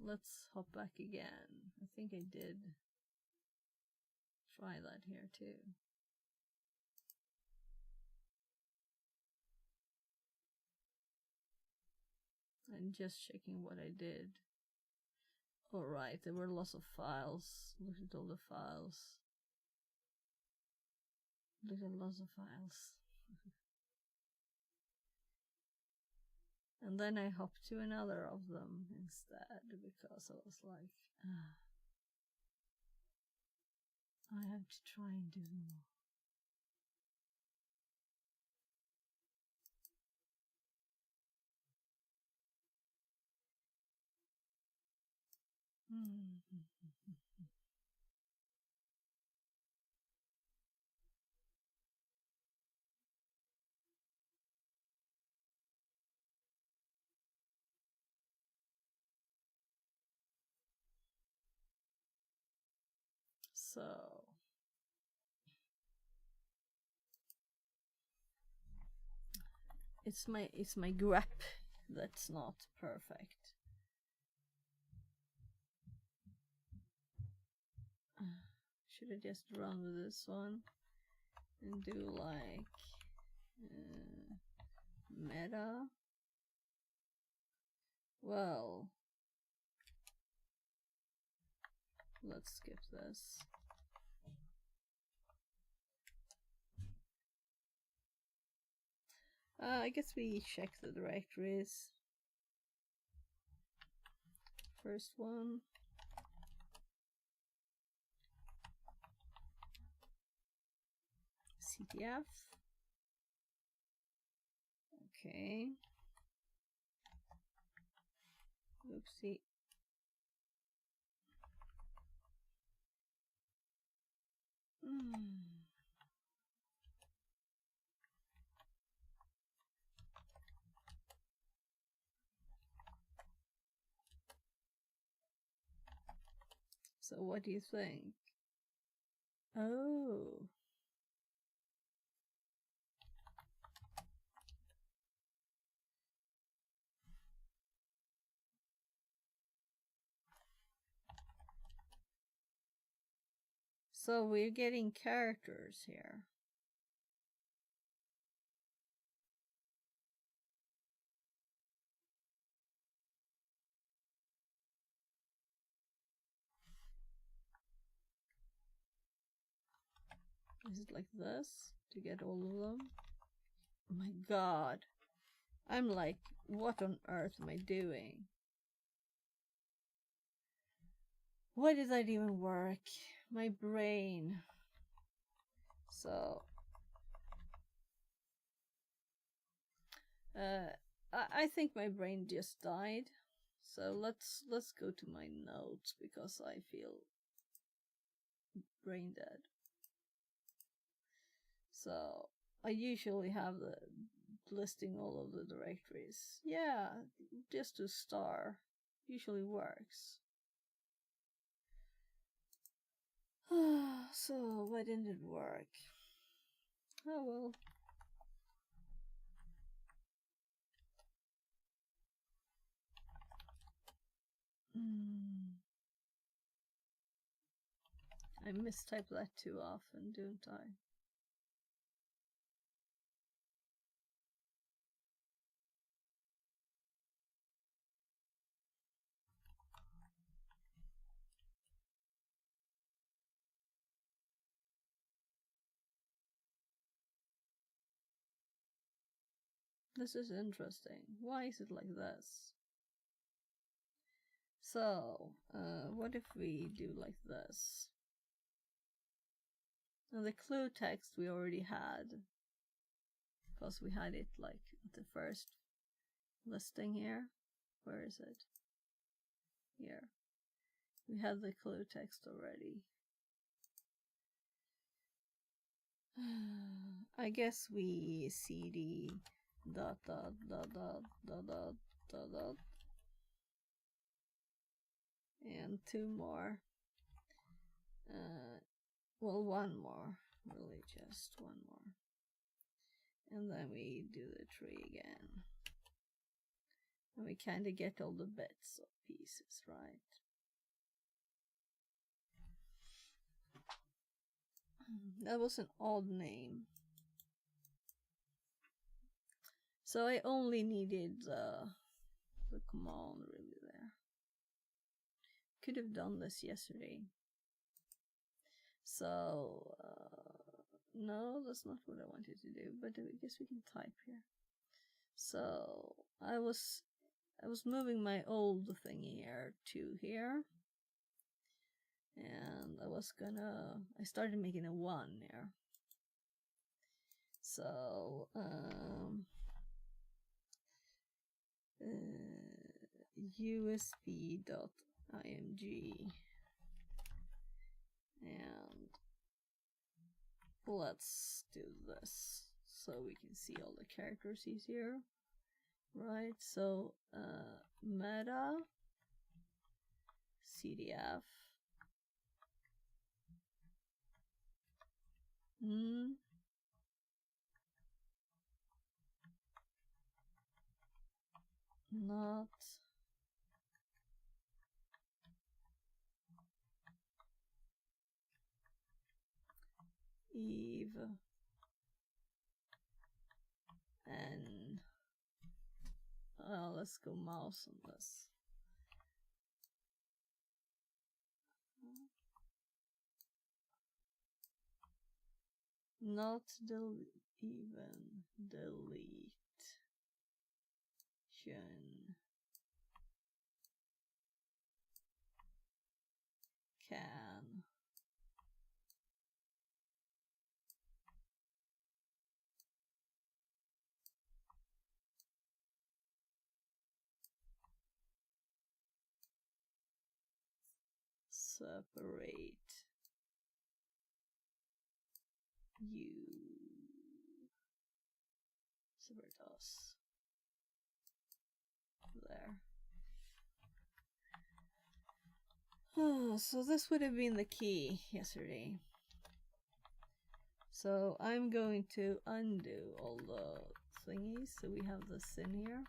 let's hop back again. I think I did try that here too. And just checking what I did. Alright, there were lots of files. Look at all the files. Look at lots of files. And then I hopped to another of them instead because I was like, I have to try and do more. So it's my grep that's not perfect. Should I just run with this one and do like meta? Well, let's skip this. I guess we check the directories. First one. CTF. Okay. Oopsie. So what do you think? Oh. So we're getting characters here. Is it like this to get all of them? Oh my god. I'm like, what on earth am I doing? Why did that even work? My brain. So I think my brain just died. So let's go to my notes because I feel brain dead. So I usually have the listing all of the directories. Yeah, just to star usually works. So why didn't it work? Oh well. I mistype that too often, don't I? This is interesting. Why is it like this? So, what if we do like this? Now the clue text we already had, because we had it like at the first listing here. Where is it? Here. We had the clue text already. I guess we cd dot dot dot dot dot dot dot dot and two more. Well, one more, really just one more. And then we do the tree again. And we kind of get all the bits of pieces, right? That was an odd name. So I only needed the command really there. Could have done this yesterday. So, no, that's not what I wanted to do, but I guess we can type here. So, I was moving my old thing here to here. And I started making a 1 here. So, usb.img, and let's do this so we can see all the characters easier, right? So meta ctf not eve and let's go mouse on this. Not even delete can separate you, separate us. There. So this would have been the key yesterday. So I'm going to undo all the thingies, so we have this in here.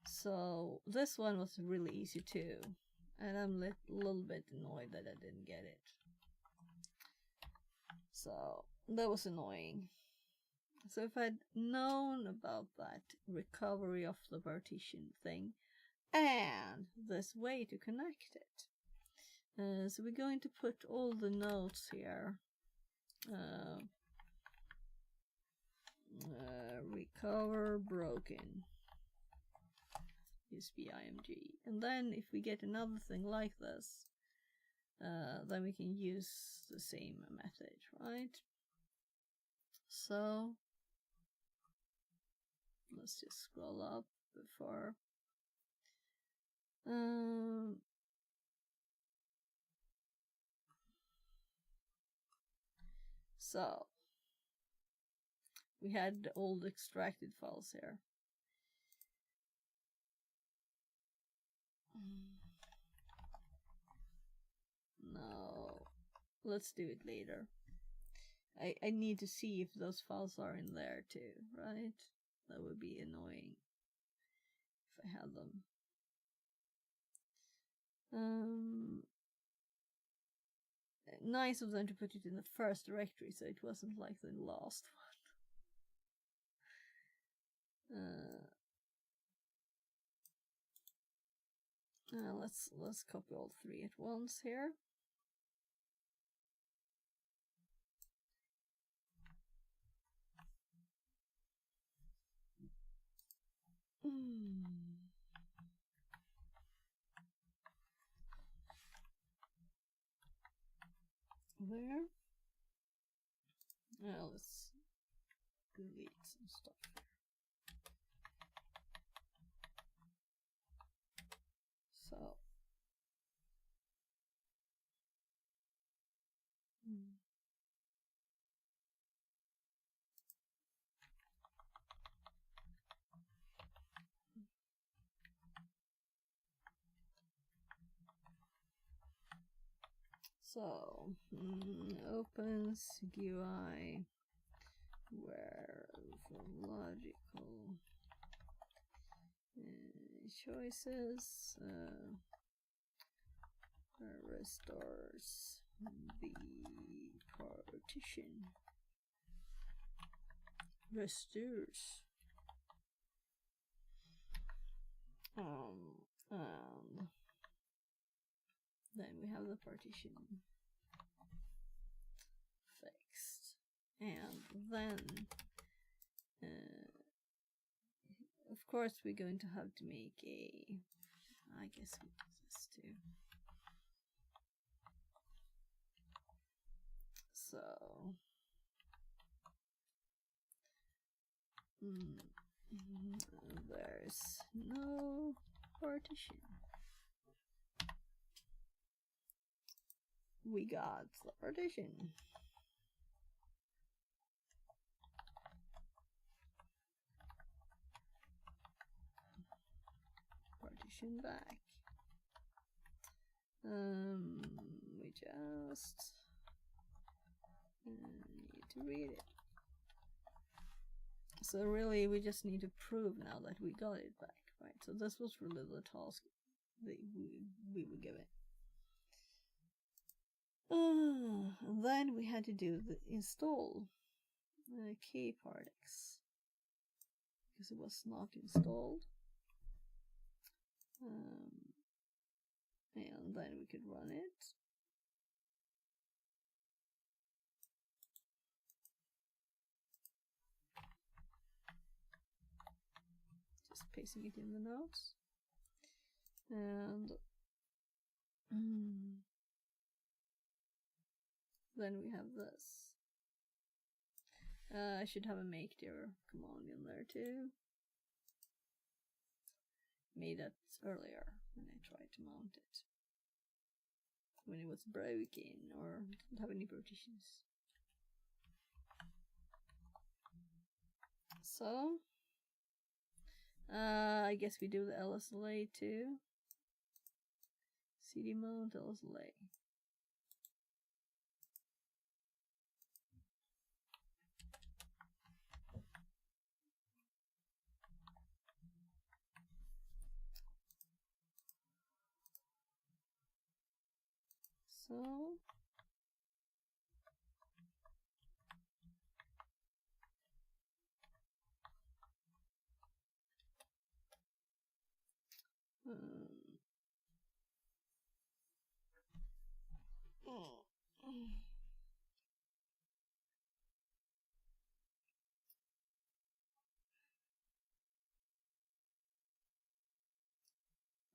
So this one was really easy too, and I'm a little bit annoyed that I didn't get it. So that was annoying. So if I'd known about that recovery of the partition thing and this way to connect it, so we're going to put all the nodes here. Recover broken. USB IMG. And then if we get another thing like this, then we can use the same method, right? So let's just scroll up before. So we had the old extracted files here. No, let's do it later. I need to see if those files are in there too, right? That would be annoying if I had them. Nice of them to put it in the first directory, so it wasn't like the last one. Let's copy all three at once here. There. Now let's delete some stuff here. So. So, opens GUI where for logical choices restores the partition. Restores. And then we have the partition fixed, and then of course we're going to have to make I guess we do this too. So there's no partition. We got the partition. Partition back. We just need to read it. So really we just need to prove now that we got it back, right? So this was really the task that we were given. And then we had to do the install kpartx because it was not installed. And then we could run it. Just pasting it in the notes. And then we have this. I should have a make dir command in there too. made that earlier when I tried to mount it. When it was broken or didn't have any partitions. So, I guess we do the LSLA too. CD mount LSLA. So,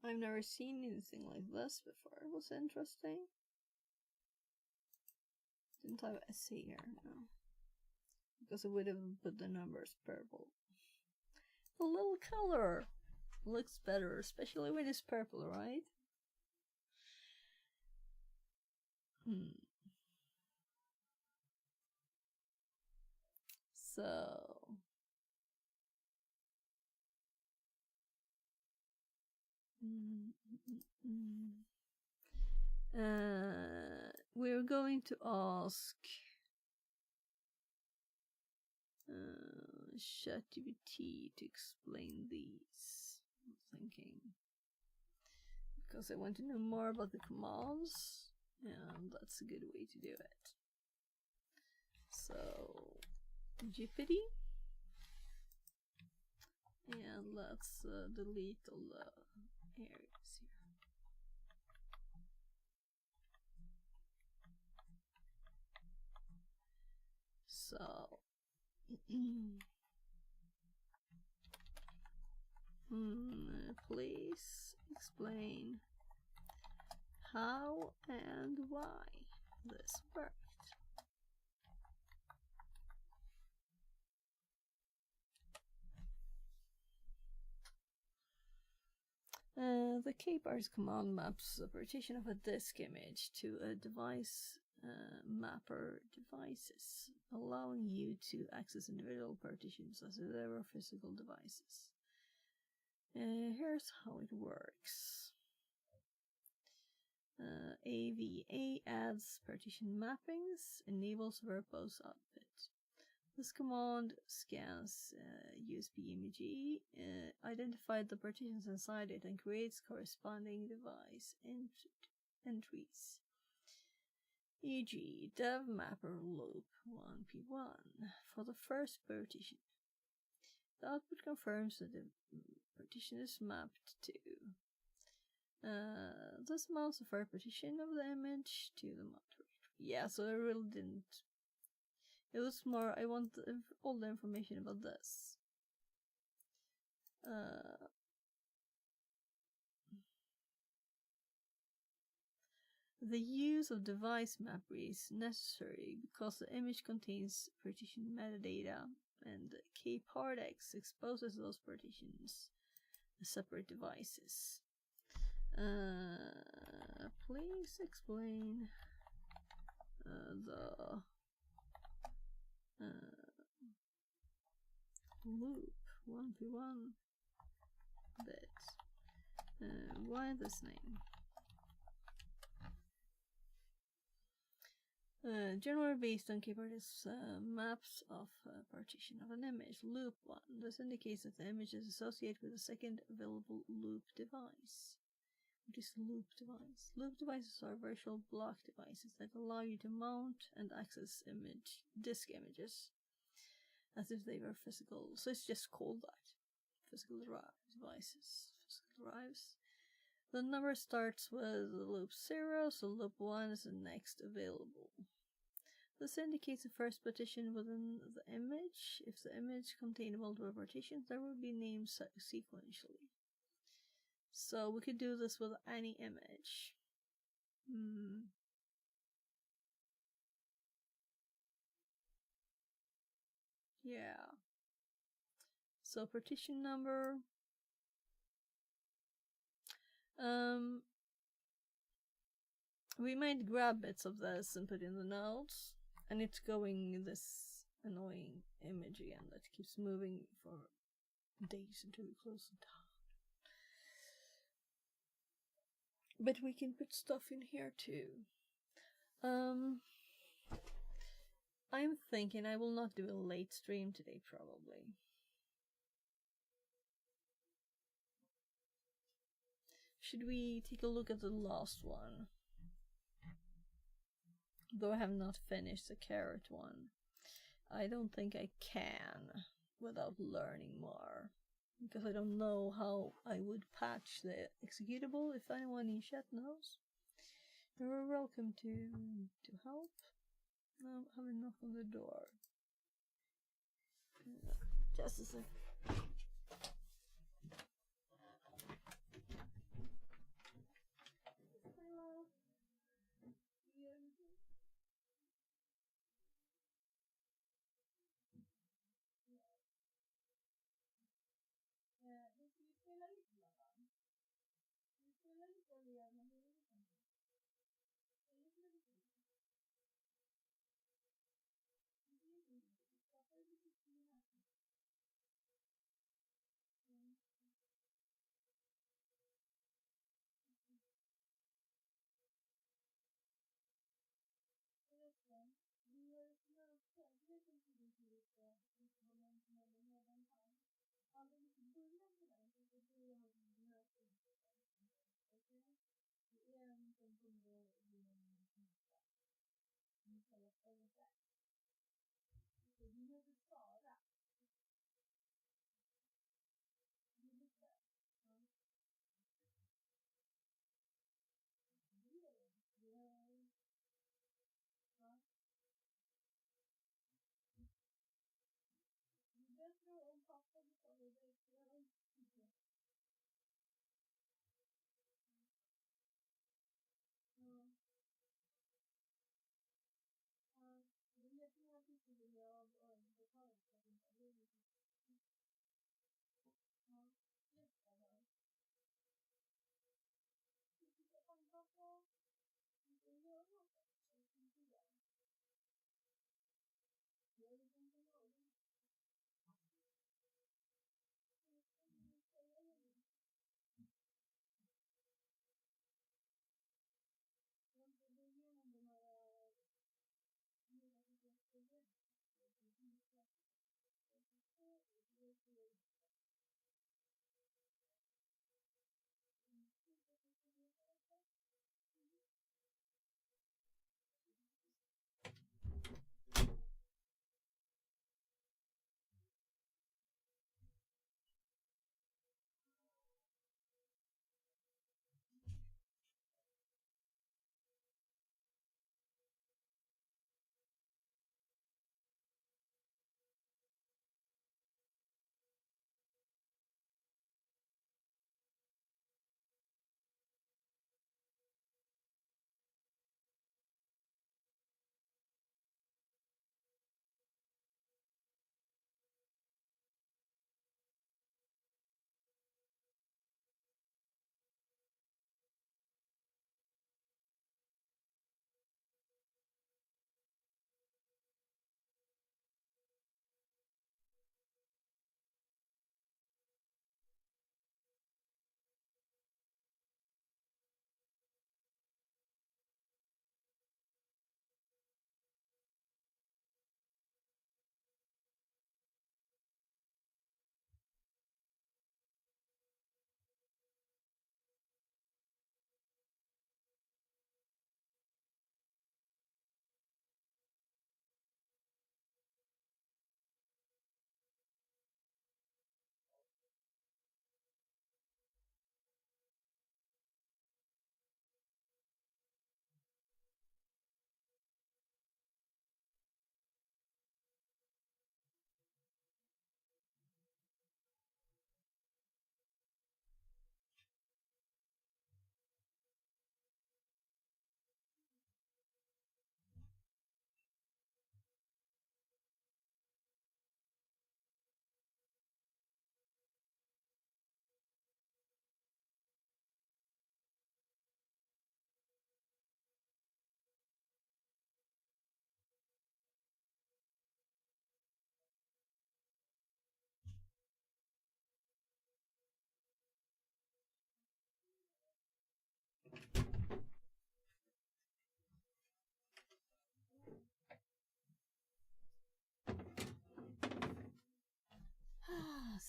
I've never seen anything like this before. It was interesting. Didn't have essay here, no. Because it would have put the numbers purple. A little color looks better, especially when it's purple, right? So we're going to ask ChatGPT to explain these. I'm thinking because I want to know more about the commands, and that's a good way to do it. So GPT, and let's delete all the areas here. So please explain how and why this worked. The kbars command maps the partition of a disk image to a device mapper devices, allowing you to access individual partitions as if they were physical devices. Here's how it works. AVA adds partition mappings, enables verbose output. This command scans USB image, identifies the partitions inside it, and creates corresponding device entries. E.g., dev mapper loop 1p1 for the first partition. The output confirms that the partition is mapped to. This mounts the first partition of the image to the mount directory. Yeah, so I really didn't. It was more, I want all the information about this. The use of device mapper is necessary because the image contains partition metadata and kpardex exposes those partitions as separate devices. Please explain the loop 1p1 bit. Why this name? Generally based on kpardex maps of partition of an image. Loop 1. This indicates that the image is associated with the second available loop device. What is loop device? Loop devices are virtual block devices that allow you to mount and access disk images as if they were physical. So it's just called that. Physical devices. Physical drives. The number starts with loop 0, so loop 1 is the next available. This indicates the first partition within the image. If the image contained multiple partitions, they will be named sequentially. So we could do this with any image. Yeah. So partition number We might grab bits of this and put in the notes, and it's going this annoying image again that keeps moving for days until we close it down. But we can put stuff in here too. I'm thinking I will not do a late stream today, probably. Should we take a look at the last one? Though I have not finished the carrot one. I don't think I can without learning more. Because I don't know how I would patch the executable. If anyone in chat knows, you're welcome to help. No, I have a knock on the door. Just a sec.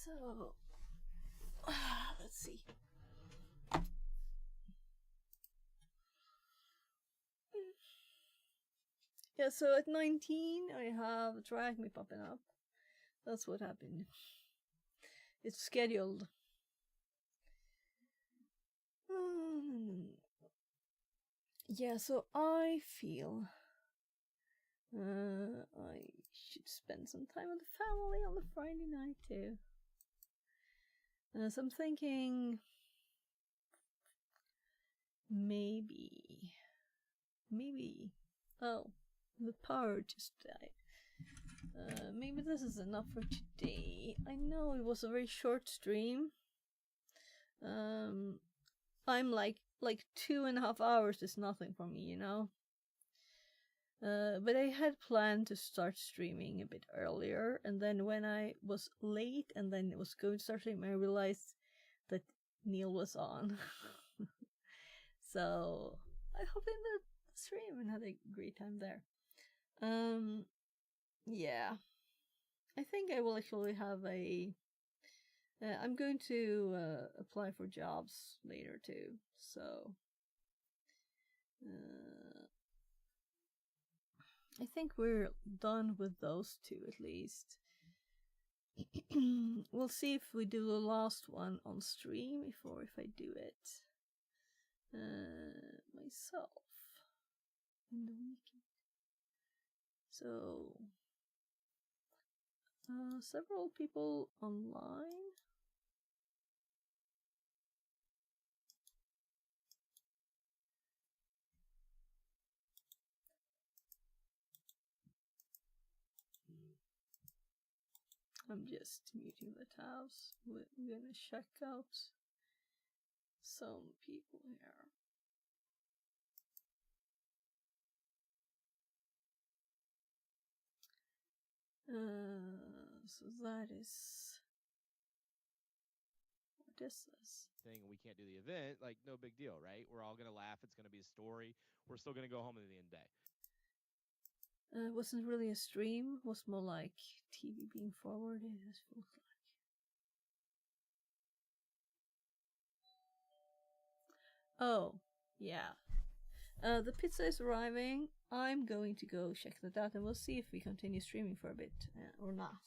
So, let's see. Yeah, so at 19, I have Drag Me popping up. That's what happened. It's scheduled. Yeah, so I feel I should spend some time with the family on the Friday night too. So I'm thinking maybe. Oh, the power just died. Maybe this is enough for today. I know it was a very short stream. I'm like 2.5 hours is nothing for me, you know. But I had planned to start streaming a bit earlier, and then when I was late and then it was going to start streaming, I realized that Neil was on. So I hopped in the stream and had a great time there. Yeah. I think I will actually have a... I'm going to apply for jobs later too, so... I think we're done with those two at least. We'll see if we do the last one on stream or if I do it myself in the weekend. So, several people online. I'm just muting the tabs. We're gonna check out some people here. So that is... What is this? Thing and we can't do the event, like no big deal, right? We're all gonna laugh. It's gonna be a story. We're still gonna go home at the end of the day. It wasn't really a stream. It was more like TV being forwarded. It felt like. Oh, yeah. The pizza is arriving. I'm going to go check that out, and we'll see if we continue streaming for a bit or not.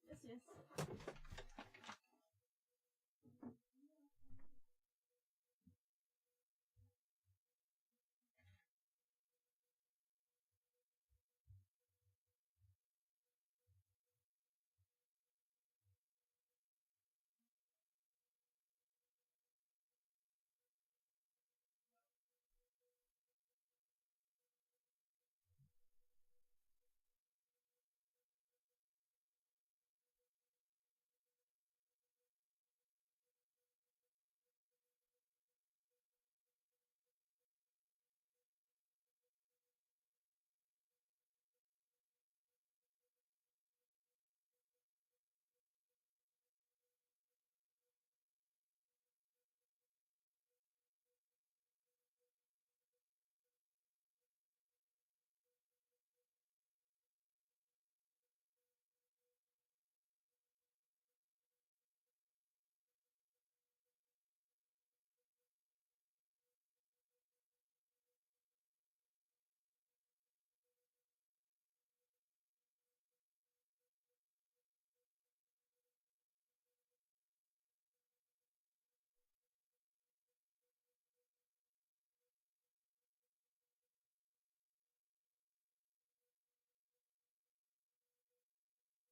Yes, yes.